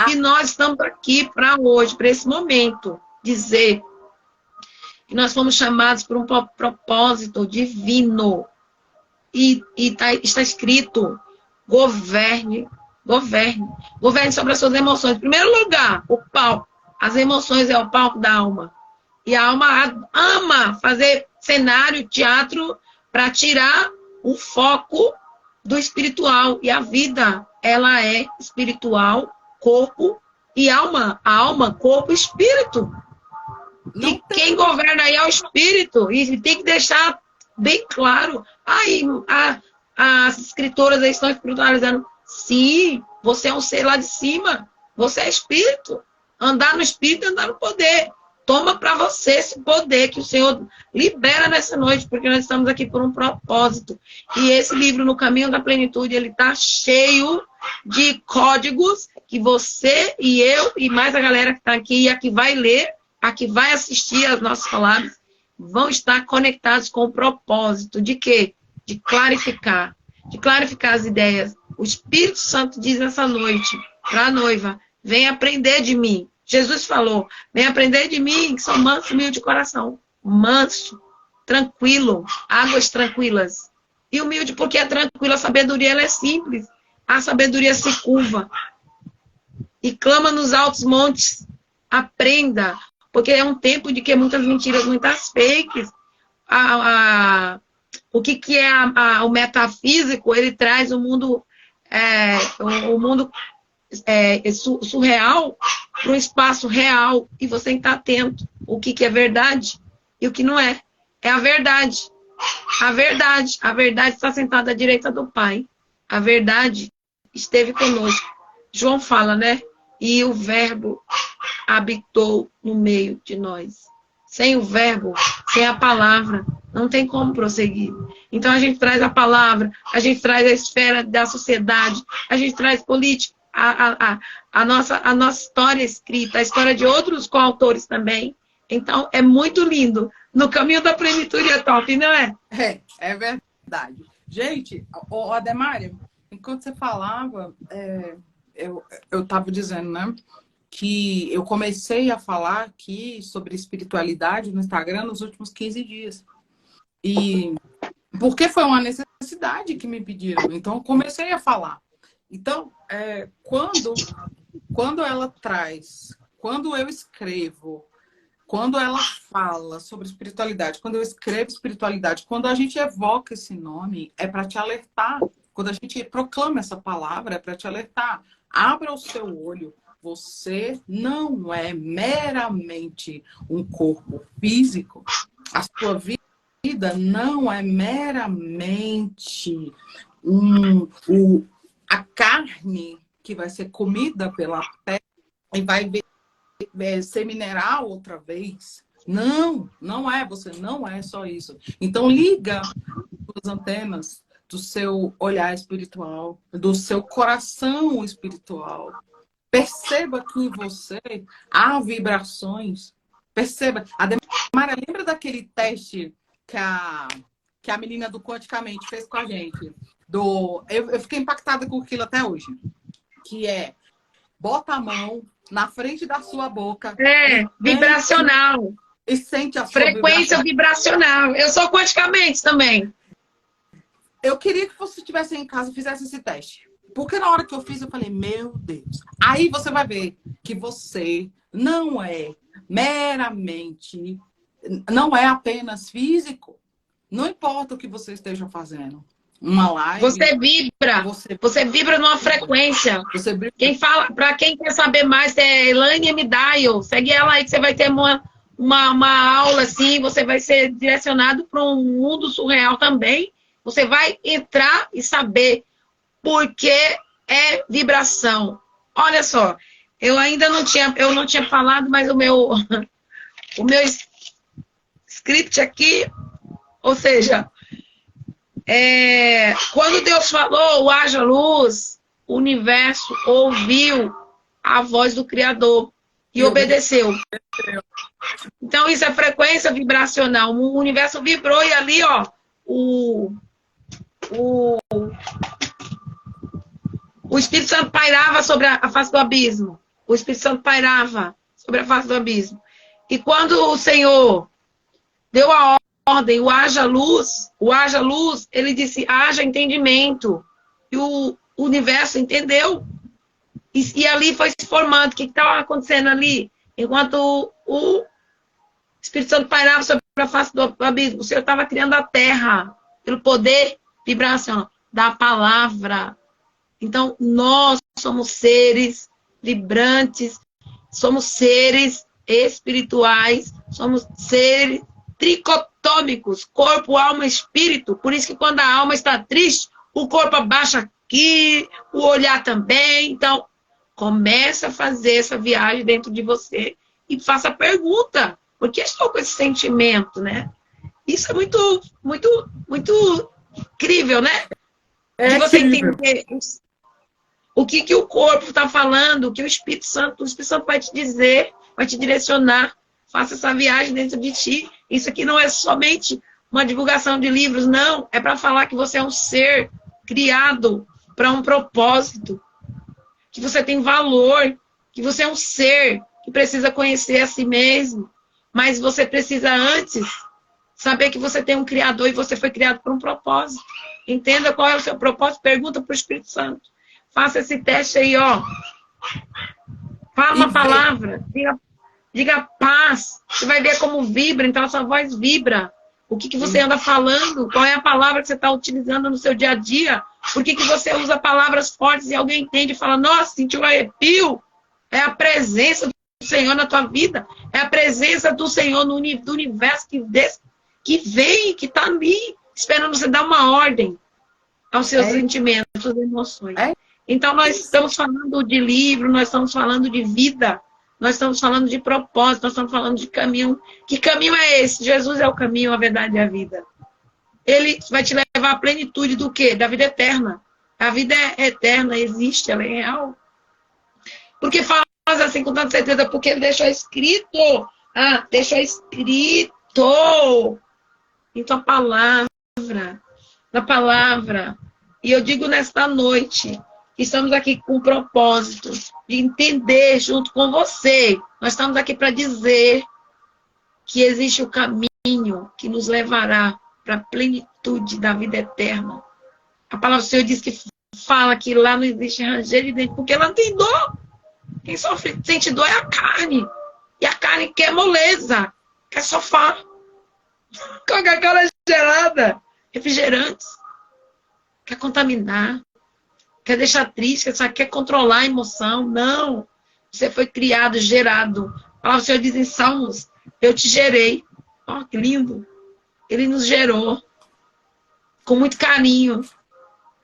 E nós estamos aqui para hoje, para esse momento, dizer que nós fomos chamados por um propósito divino. E está escrito, governe sobre as suas emoções. Em primeiro lugar, o palco. As emoções é o palco da alma. E a alma ama fazer cenário, teatro, para tirar o foco do espiritual. E a vida, ela é espiritual, corpo e alma. A alma, corpo e espírito. E quem governa aí é o espírito. E tem que deixar bem claro. Aí as escritoras aí estão espiritualizando. Sim, você é um ser lá de cima. Você é espírito. Andar no espírito e andar no poder. Toma para você esse poder que o Senhor libera nessa noite, porque nós estamos aqui por um propósito. E esse livro, No Caminho da Plenitude, ele está cheio de códigos que você e eu e mais a galera que está aqui e a que vai ler, a que vai assistir às nossas palavras, vão estar conectados com o propósito de quê? De clarificar as ideias. O Espírito Santo diz essa noite para a noiva, vem aprender de mim. Jesus falou, vem aprender de mim, que sou manso e humilde de coração. Manso, tranquilo, águas tranquilas. E humilde porque é tranquilo. A sabedoria, ela é simples. A sabedoria se curva. E clama nos altos montes. Aprenda. Porque é um tempo de que muitas mentiras, muitas fakes. O que é o metafísico? Ele traz o mundo, surreal para um espaço real. E você tem que estar atento. O que é verdade e o que não é. É a verdade. A verdade. A verdade está sentada à direita do Pai. A verdade esteve conosco. João fala, né? E o verbo habitou no meio de nós. Sem o verbo, sem a palavra, não tem como prosseguir. Então a gente traz a palavra, a gente traz a esfera da sociedade, a gente traz política, a nossa história escrita, a história de outros coautores também. Então é muito lindo. No caminho da plenitude é top, não é? É verdade. Gente, Ademário, enquanto você falava, eu estava dizendo, né? Que eu comecei a falar aqui sobre espiritualidade no Instagram nos últimos 15 dias. E porque foi uma necessidade que me pediram. Então, eu comecei a falar. Então, quando ela traz, quando eu escrevo, quando ela fala sobre espiritualidade, quando eu escrevo espiritualidade, quando a gente evoca esse nome, é para te alertar. Quando a gente proclama essa palavra, é para te alertar. Abra o seu olho. Você não é meramente um corpo físico. A sua vida não é meramente a carne que vai ser comida pela terra e vai ser mineral outra vez. Não, não é. Você não é só isso. Então, liga as suas antenas do seu olhar espiritual, do seu coração espiritual. Perceba que em você há vibrações. Perceba. Ademara, lembra daquele teste que a menina do Quanticamente fez com a gente? Eu fiquei impactada com aquilo até hoje. Que é, bota a mão na frente da sua boca. Vibracional. E sente a sua frequência vibracional. Eu sou Quanticamente também. Eu queria que você estivesse em casa e fizesse esse teste. Porque na hora que eu fiz, eu falei, meu Deus. Aí você vai ver que você não é meramente, não é apenas físico. Não importa o que você esteja fazendo. Uma live. Você vibra. Você vibra numa frequência. Quem fala, para quem quer saber mais, é Elaine M. Dial. Segue ela aí que você vai ter uma aula assim. Você vai ser direcionado para um mundo surreal também. Você vai entrar e saber porque é vibração. Olha só, eu não tinha falado, mas o meu script aqui, ou seja, quando Deus falou, haja luz, o universo ouviu a voz do Criador e obedeceu. Então isso é frequência vibracional. O universo vibrou e ali, ó, o Espírito Santo pairava sobre a face do abismo. O Espírito Santo pairava sobre a face do abismo. E quando o Senhor deu a ordem, o haja luz, ele disse, haja entendimento. E o universo entendeu. E ali foi se formando. O que estava acontecendo ali? Enquanto o Espírito Santo pairava sobre a face do abismo, o Senhor estava criando a terra pelo poder vibracional da palavra. Então, nós somos seres vibrantes, somos seres espirituais, somos seres tricotômicos, corpo, alma, espírito. Por isso que quando a alma está triste, o corpo abaixa aqui, o olhar também. Então, comece a fazer essa viagem dentro de você e faça a pergunta. Por que estou com esse sentimento, né? Isso é muito, muito, muito incrível, né? De você entender o que o corpo está falando, o que o Espírito Santo vai te dizer, vai te direcionar. Faça essa viagem dentro de ti. Isso aqui não é somente uma divulgação de livros, não. É para falar que você é um ser criado para um propósito, que você tem valor, que você é um ser que precisa conhecer a si mesmo, mas você precisa antes Saber que você tem um Criador e você foi criado por um propósito. Entenda qual é o seu propósito, pergunta para o Espírito Santo. Faça esse teste aí, ó. Fala uma palavra, diga paz. Você vai ver como vibra, então a sua voz vibra. O que você anda falando? Qual é a palavra que você está utilizando no seu dia a dia? Por que você usa palavras fortes e alguém entende e fala, nossa, sentiu um arrepio? É a presença do Senhor na tua vida. É a presença do Senhor do universo que vem, que está ali, esperando você dar uma ordem aos seus sentimentos, às suas emoções. Então, nós estamos falando de livro, nós estamos falando de vida, nós estamos falando de propósito, nós estamos falando de caminho. Que caminho é esse? Jesus é o caminho, a verdade e a vida. Ele vai te levar à plenitude do quê? Da vida eterna. A vida é eterna, existe, ela é real. Por que fala assim com tanta certeza? Porque ele deixou escrito. Deixou escrito. Então, a palavra. E eu digo nesta noite, estamos aqui com o propósito de entender junto com você. Nós estamos aqui para dizer que existe o caminho que nos levará para a plenitude da vida eterna. A palavra do Senhor diz que fala que lá não existe ranger de dente, porque lá não tem dor. Quem sente dor é a carne. E a carne quer moleza, quer sofá, Coca-Cola gelada, refrigerantes, quer contaminar, quer deixar triste, quer controlar a emoção. Não. Você foi criado, gerado. A palavra do Senhor diz em Salmos, eu te gerei. Ó, que lindo. Ele nos gerou com muito carinho.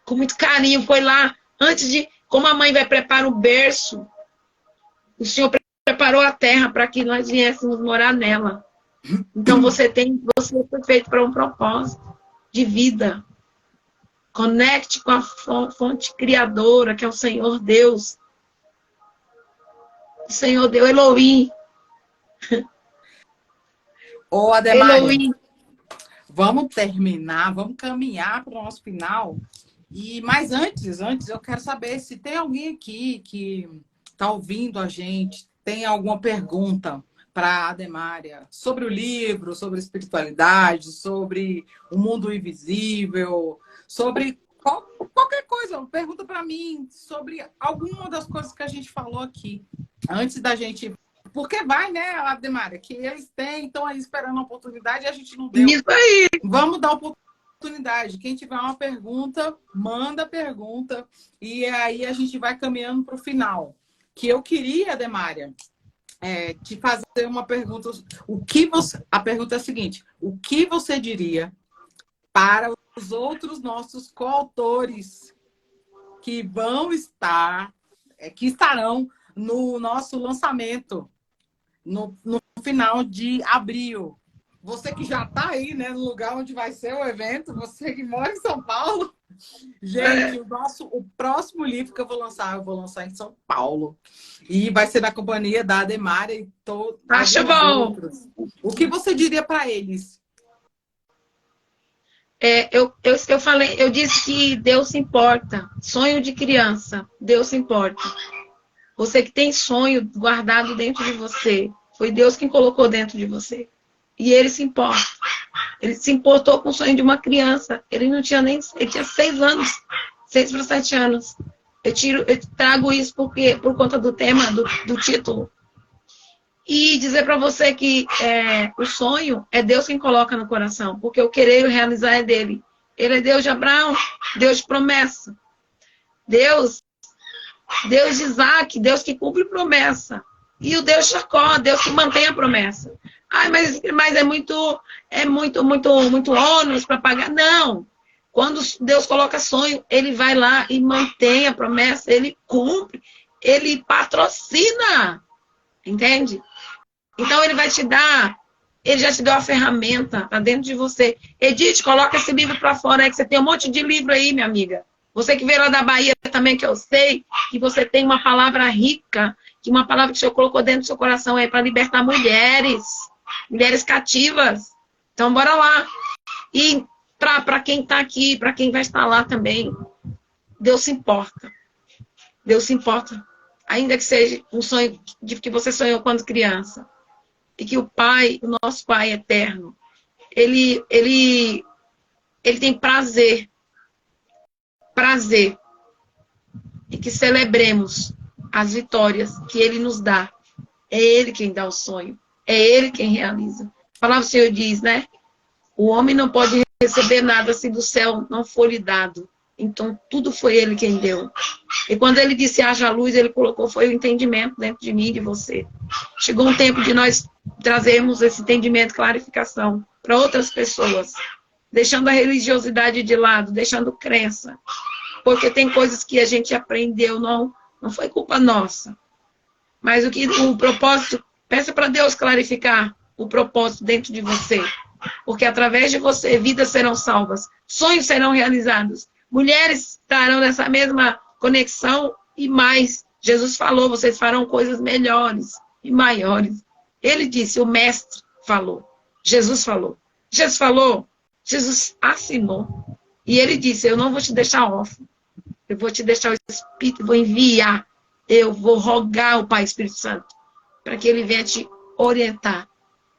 Com muito carinho. Foi lá, antes de... Como a mãe vai preparar o berço, o Senhor preparou a terra para que nós viéssemos morar nela. Então, você foi feito para um propósito de vida. Conecte com a fonte criadora, que é o Senhor Deus. O Senhor Deus, Elohim. Ô, Ademar, Elohim. Vamos terminar, vamos caminhar para o nosso final. Mas antes eu quero saber se tem alguém aqui que está ouvindo a gente, tem alguma pergunta para a Ademária sobre o livro, sobre espiritualidade, sobre o mundo invisível, sobre qualquer coisa. Pergunta para mim sobre alguma das coisas que a gente falou aqui. Antes da gente... Porque vai, né, Ademária? Que eles estão aí esperando a oportunidade e a gente não deu. Isso aí. Vamos dar oportunidade. Quem tiver uma pergunta, manda pergunta. E aí a gente vai caminhando para o final. Que eu queria, Ademária, te fazer uma pergunta. A pergunta é a seguinte: o que você diria para os outros nossos coautores que estarão no nosso lançamento no final de abril? Você que já está aí, né, no lugar onde vai ser o evento, você que mora em São Paulo. Gente, o próximo livro que eu vou lançar em São Paulo. E vai ser da companhia da Ademária e todos os outros. O que você diria para eles? Eu disse que Deus se importa. Sonho de criança, Deus se importa. Você que tem sonho guardado dentro de você, foi Deus quem colocou dentro de você. E ele se importa. Ele se importou com o sonho de uma criança. Ele não tinha nem... Ele tinha 6 anos. 6 para 7 anos. Eu trago isso por conta do tema, do título. E dizer para você que o sonho é Deus quem coloca no coração. Porque o querer e o realizar é dele. Ele é Deus de Abraão. Deus de promessa. Deus de Isaac. Deus que cumpre promessa. E o Deus de Jacó. Deus que mantém a promessa. Mas é muito ônus para pagar. Não. Quando Deus coloca sonho, ele vai lá e mantém a promessa, ele cumpre, ele patrocina. Entende? Então ele vai te dar, ele já te deu a ferramenta, tá dentro de você. Edith, coloca esse livro para fora aí, que você tem um monte de livro aí, minha amiga. Você que veio lá da Bahia também, que eu sei que você tem uma palavra rica, que uma palavra que o Senhor colocou dentro do seu coração aí para libertar mulheres cativas. Então, bora lá. E para quem está aqui, para quem vai estar lá também, Deus se importa. Deus se importa. Ainda que seja um sonho que você sonhou quando criança. E que o nosso Pai eterno, ele tem prazer em que celebremos as vitórias que ele nos dá. É ele quem dá o sonho. É ele quem realiza. A palavra do Senhor diz, né? O homem não pode receber nada se do céu não for lhe dado. Então, tudo foi ele quem deu. E quando ele disse haja luz, ele colocou, foi o entendimento dentro de mim e de você. Chegou um tempo de nós trazermos esse entendimento, clarificação para outras pessoas. Deixando a religiosidade de lado, deixando crença. Porque tem coisas que a gente aprendeu, não foi culpa nossa. Mas o propósito, peça para Deus clarificar o propósito dentro de você. Porque através de você, vidas serão salvas, sonhos serão realizados, mulheres estarão nessa mesma conexão e mais. Jesus falou, vocês farão coisas melhores e maiores. Ele disse, o mestre falou, Jesus falou. Jesus falou, Jesus assinou. E ele disse, eu não vou te deixar órfão, eu vou te deixar o Espírito, vou enviar, eu vou rogar ao Pai Espírito Santo, para que ele venha te orientar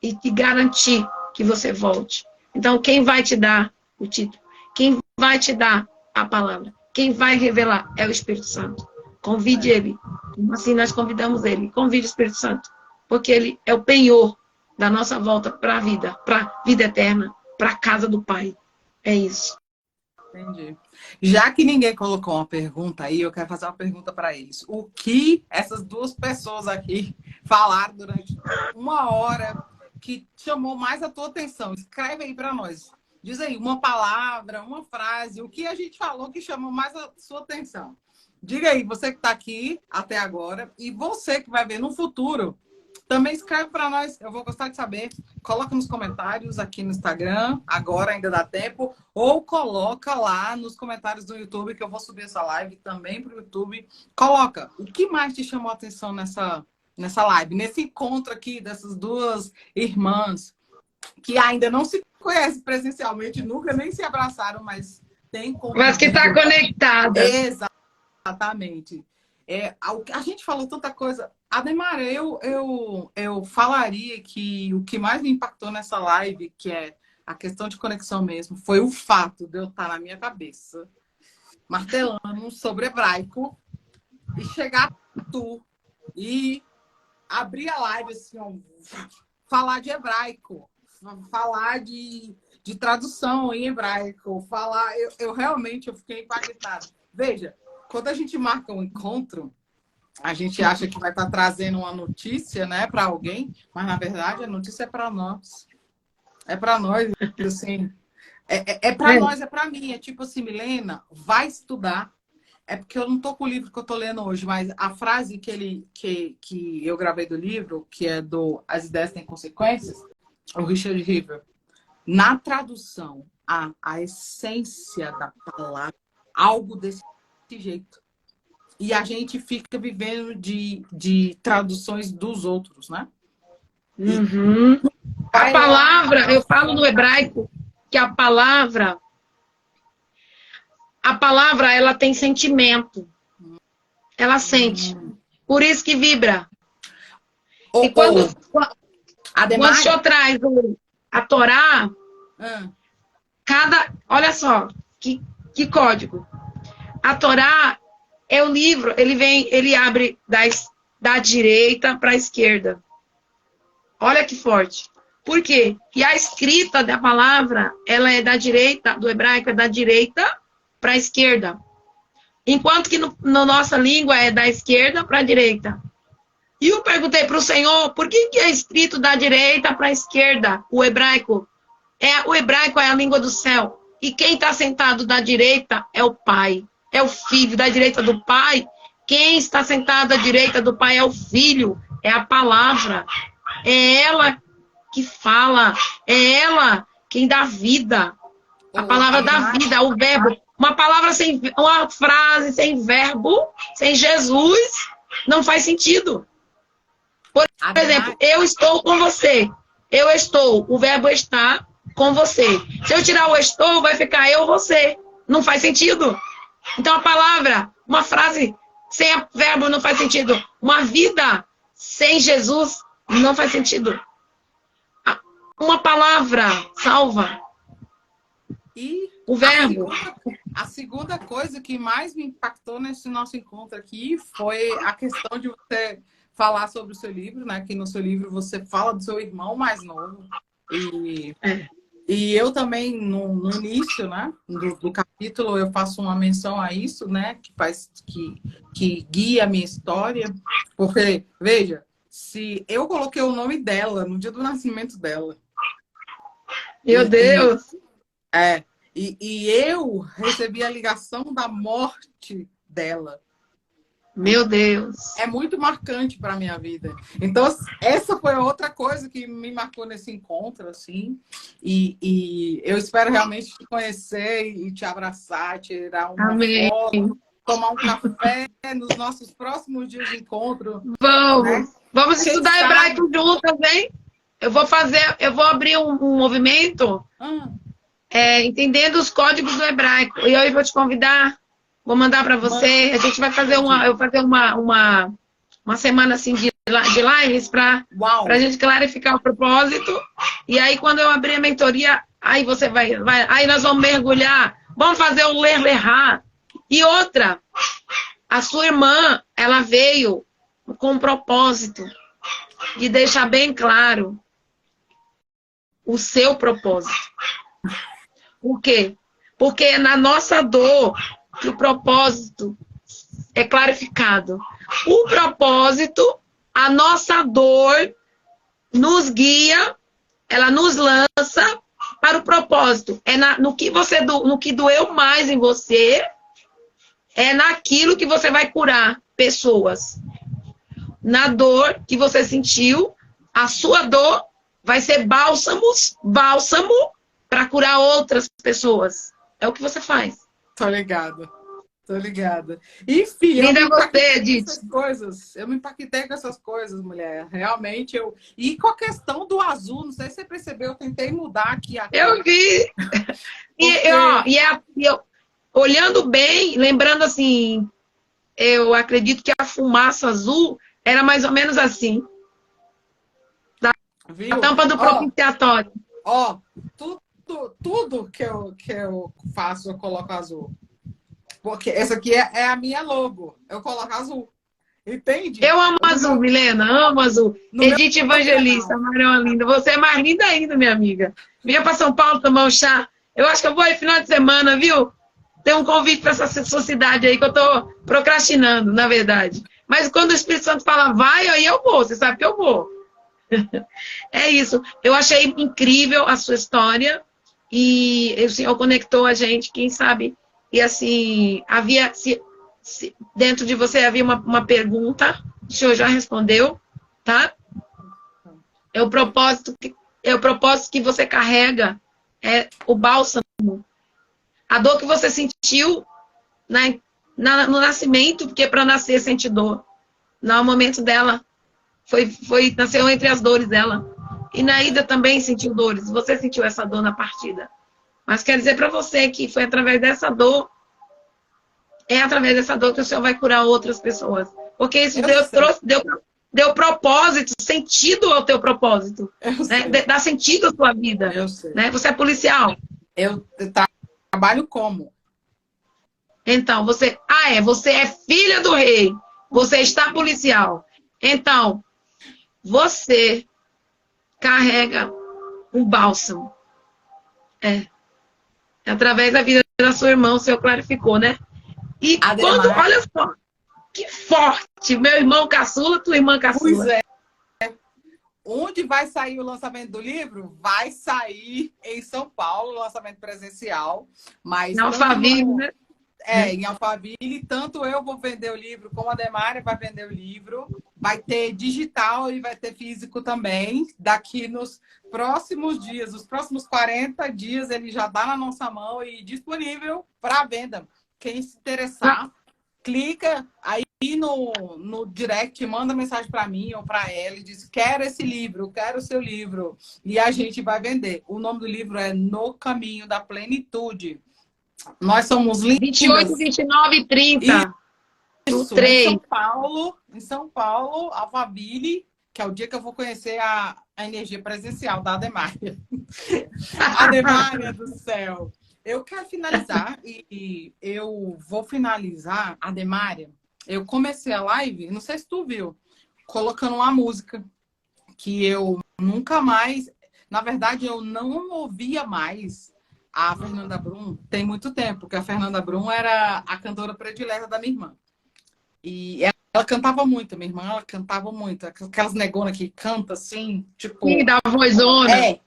e te garantir que você volte. Então, quem vai te dar o título? Quem vai te dar a palavra? Quem vai revelar é o Espírito Santo. Convide ele. Assim nós convidamos ele. Convide o Espírito Santo. Porque ele é o penhor da nossa volta para a vida eterna, para a casa do Pai. É isso. Entendi. Já que ninguém colocou uma pergunta aí, eu quero fazer uma pergunta para eles. O que essas duas pessoas aqui falaram durante 1 hora que chamou mais a tua atenção? Escreve aí para nós. Diz aí uma palavra, uma frase, o que a gente falou que chamou mais a sua atenção. Diga aí, você que está aqui até agora e você que vai ver no futuro, também escreve para nós, eu vou gostar de saber. Coloca nos comentários aqui no Instagram, agora ainda dá tempo, ou coloca lá nos comentários do YouTube, que eu vou subir essa live também para o YouTube. Coloca, o que mais te chamou a atenção nessa live, nesse encontro aqui dessas duas irmãs, que ainda não se conhecem presencialmente, nunca nem se abraçaram, mas tem como... Mas que está conectada. Exatamente. A gente falou tanta coisa. Ademar, eu falaria que o que mais me impactou nessa live, que é a questão de conexão mesmo, foi o fato de eu estar na minha cabeça, martelando sobre hebraico, e chegar tu e abrir a live assim, ó, falar de hebraico, falar de tradução em hebraico, falar... Eu realmente fiquei impactada. Veja, quando a gente marca um encontro, a gente acha que vai estar trazendo uma notícia, né, para alguém, mas na verdade a notícia é para nós. É para nós, assim. É para nós, é para mim. É tipo assim, Milena, vai estudar. É porque eu não tô com o livro que eu tô lendo hoje, mas a frase que eu gravei do livro, que é do As Ideias Têm Consequências, o Richard River, na tradução, a essência da palavra, algo desse jeito. E a gente fica vivendo de traduções dos outros, né? Uhum. A palavra, eu falo no hebraico que a palavra ela tem sentimento. Ela sente. Por isso que vibra. E quando o senhor traz a Torá, olha só, que código. A Torá é o livro, ele abre da direita para a esquerda. Olha que forte. Por quê? E a escrita da palavra, ela é da direita, do hebraico é da direita para a esquerda. Enquanto que na nossa língua é da esquerda para a direita. E eu perguntei para o Senhor, por que é escrito da direita para a esquerda, o hebraico? O hebraico é a língua do céu. E quem está sentado da direita é o Pai. É o Filho. Da direita do Pai, quem está sentado à direita do Pai é o Filho. É a palavra. É ela que fala. É ela quem dá vida. A palavra dá vida, o verbo. Uma frase sem verbo, sem Jesus, não faz sentido. Por exemplo, eu estou com você. Eu estou. O verbo está com você. Se eu tirar o estou, vai ficar eu, você. Não faz sentido. Então a palavra, uma frase sem verbo não faz sentido. Uma vida sem Jesus não faz sentido. uma palavra salva. E o verbo. A segunda coisa que mais me impactou nesse nosso encontro aqui foi a questão de você falar sobre o seu livro, né? Que no seu livro você fala do seu irmão mais novo. E eu também, no início, né, do capítulo, eu faço uma menção a isso, né? Que guia a minha história. Porque, veja, se eu coloquei o nome dela no dia do nascimento dela. Meu Deus! E eu recebi a ligação da morte dela. Meu Deus! É muito marcante para a minha vida. Então, essa foi outra coisa que me marcou nesse encontro, assim. E eu espero realmente te conhecer e te abraçar, tirar uma Amém. foto, tomar um café nos nossos próximos dias de encontro. Vamos! Né? Vamos estudar hebraico juntas, hein? Eu vou abrir um movimento entendendo os códigos do hebraico. E eu vou te convidar, vou mandar para você. A gente vai fazer uma semana assim de lives para a gente clarificar o propósito. E aí, quando eu abrir a mentoria, aí você vai aí nós vamos mergulhar. Vamos fazer o ler-lerrar. E outra, a sua irmã, ela veio com um propósito de deixar bem claro o seu propósito. Por quê? Porque é na nossa dor que o propósito é clarificado. O propósito, a nossa dor nos guia, ela nos lança para o propósito. É no que doeu mais em você, é naquilo que você vai curar pessoas. Na dor que você sentiu, a sua dor vai ser bálsamo para curar outras pessoas. É o que você faz. Tô ligada. Enfim, Linda você, Edith. Eu me impactei com essas coisas, mulher. Realmente, E com a questão do azul, não sei se você percebeu, eu tentei mudar aqui. Eu vi. Olhando bem, lembrando assim, eu acredito que a fumaça azul era mais ou menos assim. Viu? A tampa do propiciatório. Tudo que eu faço, eu coloco azul. Porque essa aqui é a minha logo. Eu coloco azul. Entende? Eu amo azul, Milena. Amo azul. Edith Evangelista, Mariana linda. Você é mais linda ainda, minha amiga. Venha para São Paulo tomar um chá. Eu acho que eu vou aí final de semana, viu? Tem um convite para essa sociedade aí que eu tô procrastinando, na verdade. Mas quando o Espírito Santo fala, vai, aí eu vou. Você sabe que eu vou. É isso. Eu achei incrível a sua história. E o Senhor conectou a gente, quem sabe. E assim, havia... dentro de você havia uma pergunta. O Senhor já respondeu, tá? É o propósito que você carrega. É o bálsamo. A dor que você sentiu no nascimento, porque para nascer sente dor. No momento dela, nasceu entre as dores dela. E na ida também sentiu dores. Você sentiu essa dor na partida. Mas quer dizer para você que foi através dessa dor, é através dessa dor que o Senhor vai curar outras pessoas. Porque isso deu propósito, sentido ao teu propósito. Né? Dá sentido à sua vida. Né? Você é policial. Eu trabalho como? Então, você é filha do rei. Você está policial. Então, você carrega um bálsamo. Através da vida da sua irmã, o Senhor clarificou, né? E olha só, que forte. Meu irmão caçula, tua irmã caçula. Pois é. Onde vai sair o lançamento do livro? Vai sair em São Paulo, lançamento presencial. Mas em Alphaville, né? Em Alphaville. Tanto eu vou vender o livro, como a Demária vai vender o livro. Vai ter digital e vai ter físico também. Daqui nos próximos dias, os próximos 40 dias, ele já está na nossa mão e disponível para venda. Quem se interessar, clica aí no direct, manda mensagem para mim ou para ela e diz: quero esse livro, quero o seu livro. E a gente vai vender. O nome do livro é No Caminho da Plenitude. Nós somos lindas. 28, 29 e 30. Isso, em São Paulo, Alphaville. que é o dia que eu vou conhecer a energia presencial da Ademária. Ademária do céu. Eu quero finalizar e eu vou finalizar, Ademária. Eu comecei a live, não sei se tu viu, colocando uma música que eu nunca mais... Na verdade, eu não ouvia mais a Fernanda Brum tem muito tempo, porque a Fernanda Brum era a cantora predileta da minha irmã. E ela cantava muito, minha irmã, ela cantava muito. Aquelas negonas que canta assim, tipo... Sim, da vozona. É.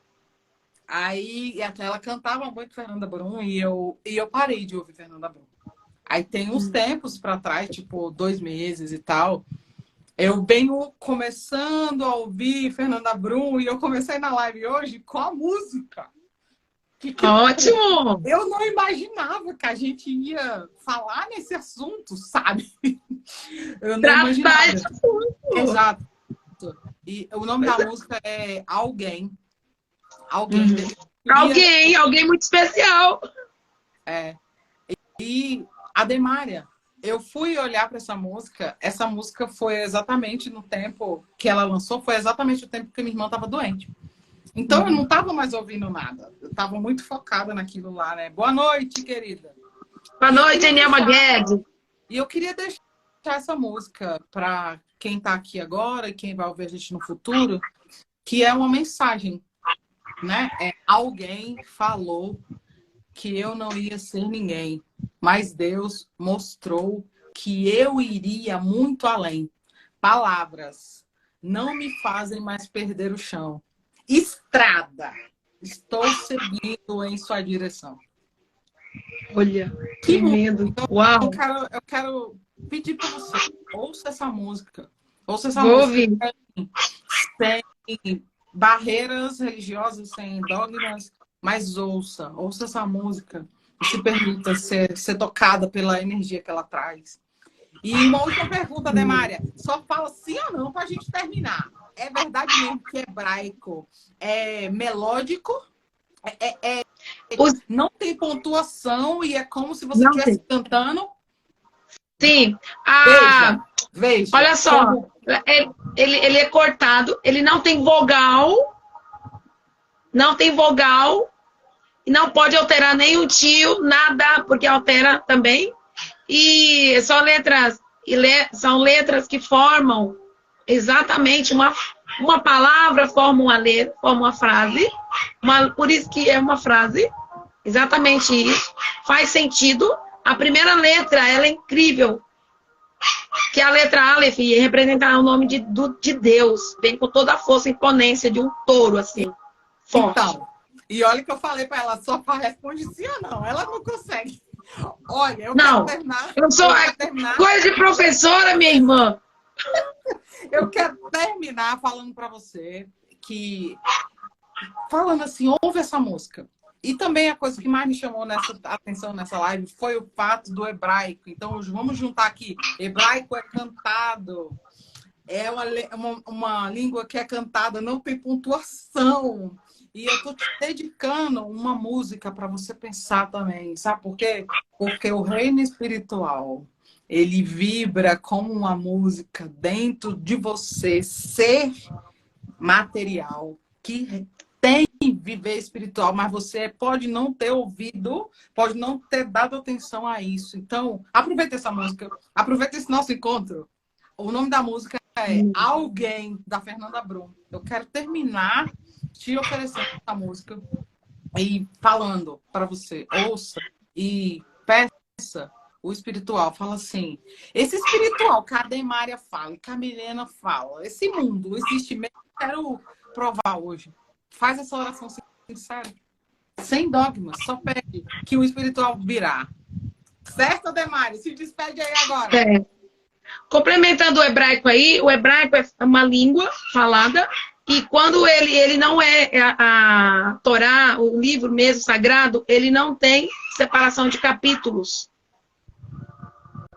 Aí ela cantava muito Fernanda Brum e eu parei de ouvir Fernanda Brum. Aí tem uns tempos pra trás, tipo 2 meses e tal, eu venho começando a ouvir Fernanda Brum e eu comecei na live hoje com a música. Ótimo! Eu não imaginava que a gente ia falar nesse assunto, sabe? Eu não imaginava. Esse assunto. Exato. E o nome da música é Alguém. Alguém. Alguém muito especial. É. E Ademária, eu fui olhar para essa música foi exatamente no tempo que ela lançou, foi exatamente o tempo que minha irmã estava doente. Então eu não estava mais ouvindo nada. Eu estava muito focada naquilo lá, né? Boa noite, querida. Boa noite, Enelma Guedes. E eu queria deixar essa música para quem está aqui agora e quem vai ouvir a gente no futuro, que é uma mensagem, né? Alguém falou que eu não ia ser ninguém, mas Deus mostrou que eu iria muito além. Palavras não me fazem mais perder o chão. Estrada, estou seguindo em sua direção. Olha, que lindo. Uau! Eu quero pedir para você, ouça essa música. Ouça essa Vou música sem barreiras religiosas, sem dogmas, mas ouça essa música e se permita ser tocada pela energia que ela traz. E uma última pergunta, Ademária. Só fala sim ou não para a gente terminar. É verdade mesmo que hebraico é melódico? Não tem pontuação e é como se você estivesse cantando? Sim. Veja. Olha só. Ele é cortado. Ele não tem vogal. Não tem vogal. E não pode alterar nem o tio, nada, porque altera também. E são letras que formam exatamente uma palavra, forma uma letra, forma uma frase. Por isso que é uma frase. Exatamente isso. Faz sentido. A primeira letra, ela é incrível. Que é a letra Aleph representa o nome de Deus. Vem com toda a força e imponência de um touro, assim. Forte. Então, e olha que eu falei para ela, só responde sim ou não. Ela não consegue. Olha, eu quero terminar. Eu sou coisa de professora, minha irmã. Eu quero terminar falando para você que... Falando assim, ouve essa música. E também a coisa que mais me chamou atenção nessa live foi o fato do hebraico. Então, vamos juntar aqui. Hebraico é cantado. É uma língua que é cantada, não tem pontuação. E eu tô te dedicando uma música para você pensar também. Sabe por quê? Porque o reino espiritual, ele vibra como uma música dentro de você, ser material, que tem viver espiritual, mas você pode não ter ouvido, pode não ter dado atenção a isso. Então, aproveita essa música, aproveita esse nosso encontro. O nome da música é Alguém, da Fernanda Brum. Eu quero terminar te oferecendo essa música e falando para você, ouça e peça o espiritual. Fala assim, esse espiritual que a Ademária fala, que a Milena fala, esse mundo existe mesmo, eu quero provar hoje. Faz essa oração sincera, sem dogmas, só pede que o espiritual virá. Certo, Ademária? Se despede aí agora. Complementando o hebraico aí, o hebraico é uma língua falada e quando ele não é a Torá, o livro mesmo sagrado, ele não tem separação de capítulos.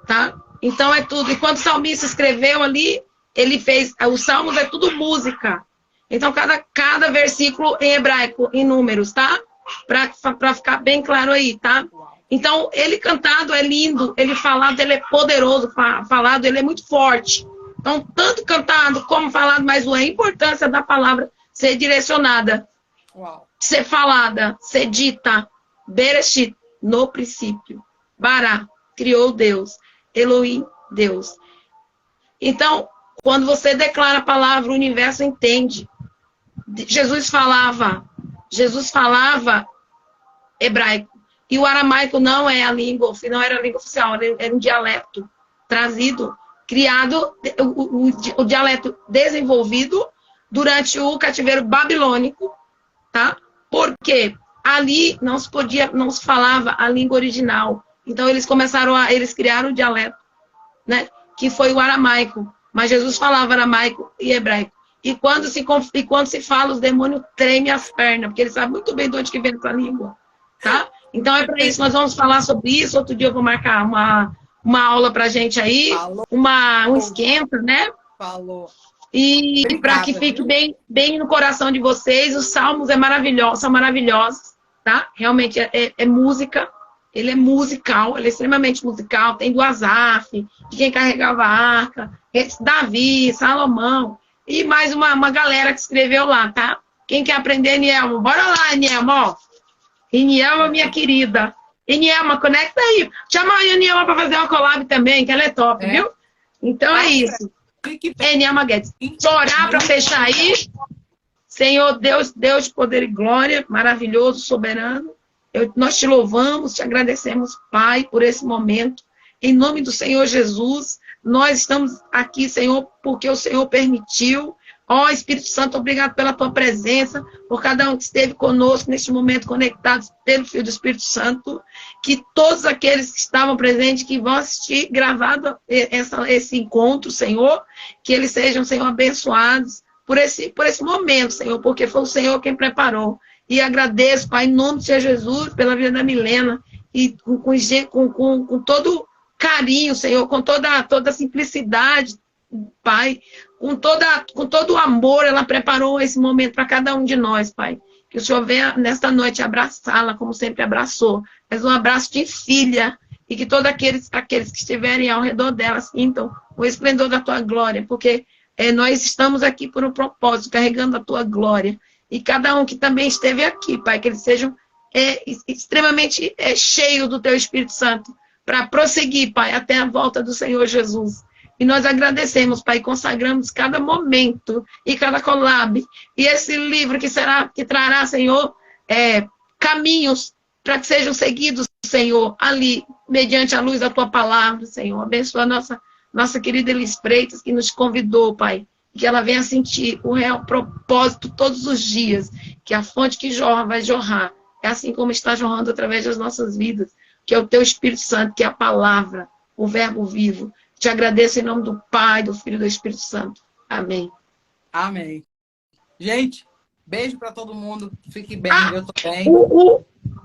Tá? Então é tudo. E quando o salmista escreveu ali, ele fez... Os salmos é tudo música. Então, cada versículo em hebraico, em números, tá? Pra ficar bem claro aí, tá? Então, ele cantado é lindo, ele falado, ele é poderoso, falado, ele é muito forte, Então, tanto cantado como falado, mas a importância da palavra ser direcionada, Uau. ser falada, ser dita. Bereshit, no princípio. Bará, criou Deus. Elohim, Deus. Então, quando você declara a palavra, o universo entende. Jesus falava hebraico. E o aramaico não é a língua, não era a língua oficial, era um dialeto trazido, criado, o dialeto desenvolvido durante o cativeiro babilônico, tá? Porque ali não se falava a língua original. Então eles criaram o dialeto, né? Que foi o aramaico. Mas Jesus falava aramaico e hebraico. E quando se fala, os demônios tremem as pernas, porque eles sabem muito bem de onde que vem essa língua, tá? Então é para isso, nós vamos falar sobre isso. Outro dia eu vou marcar uma aula pra gente aí, Falou. um esquenta, né? Falou. E para que fique bem no coração de vocês, os salmos são maravilhosos, tá? Realmente é música, ele é musical, ele é extremamente musical. Tem do Asaf, de quem carregava a arca, Davi, Salomão, e mais uma galera que escreveu lá, tá? Quem quer aprender, Nielma? Bora lá, Nielma, ó. E Nielma, minha querida. E Nielma, conecta aí. Chama a Nielma para fazer uma collab também, que ela é top, viu? Então é isso. Nielma Guedes. Só orar para fechar aí. Senhor Deus de poder e glória, maravilhoso, soberano. Nós te louvamos, te agradecemos, Pai, por esse momento. Em nome do Senhor Jesus, nós estamos aqui, Senhor, porque o Senhor permitiu. Ó, Espírito Santo, obrigado pela tua presença, por cada um que esteve conosco neste momento, conectados pelo Filho do Espírito Santo, que todos aqueles que estavam presentes, que vão assistir gravado esse encontro, Senhor, que eles sejam, Senhor, abençoados por esse momento, Senhor, porque foi o Senhor quem preparou. E agradeço, Pai, em nome de Jesus, pela vida da Milena, e com todo carinho, Senhor, com toda a simplicidade, Pai, com todo o amor, ela preparou esse momento para cada um de nós, Pai. Que o Senhor venha nesta noite abraçá-la, como sempre abraçou. Mas um abraço de filha, e que todos aqueles que estiverem ao redor dela sintam o esplendor da tua glória, porque nós estamos aqui por um propósito, carregando a tua glória. E cada um que também esteve aqui, Pai, que eles sejam extremamente cheios do teu Espírito Santo, para prosseguir, Pai, até a volta do Senhor Jesus. E nós agradecemos, Pai, consagramos cada momento e cada collab. E esse livro que trará, Senhor, caminhos para que sejam seguidos, Senhor, ali, mediante a luz da tua palavra, Senhor. Abençoa a nossa querida Elis Freitas, que nos convidou, Pai. Que ela venha sentir o real propósito todos os dias. Que a fonte que jorra vai jorrar. É assim como está jorrando através das nossas vidas. Que é o teu Espírito Santo, que é a palavra, o verbo vivo. Te agradeço em nome do Pai, do Filho e do Espírito Santo. Amém. Amém. Gente, beijo para todo mundo. Fique bem, eu tô bem.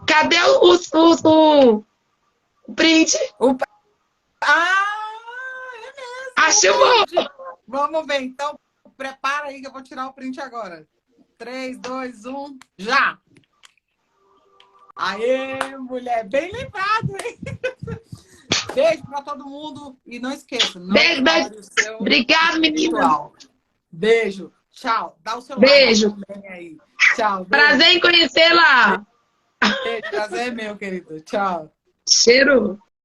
Cadê o print? É mesmo. Achou bom. Vamos ver, então. Prepara aí que eu vou tirar o print agora. 3, 2, 1, já! Aê, mulher, bem lembrado, hein? Beijo pra todo mundo e não esqueça. Beijo. Obrigado, menina. Beijo. Tchau. Dá o seu beijo. Like aí. Tchau. Beijo. Prazer em conhecê-la. Beijo, prazer é meu, querido. Tchau. Cheiro.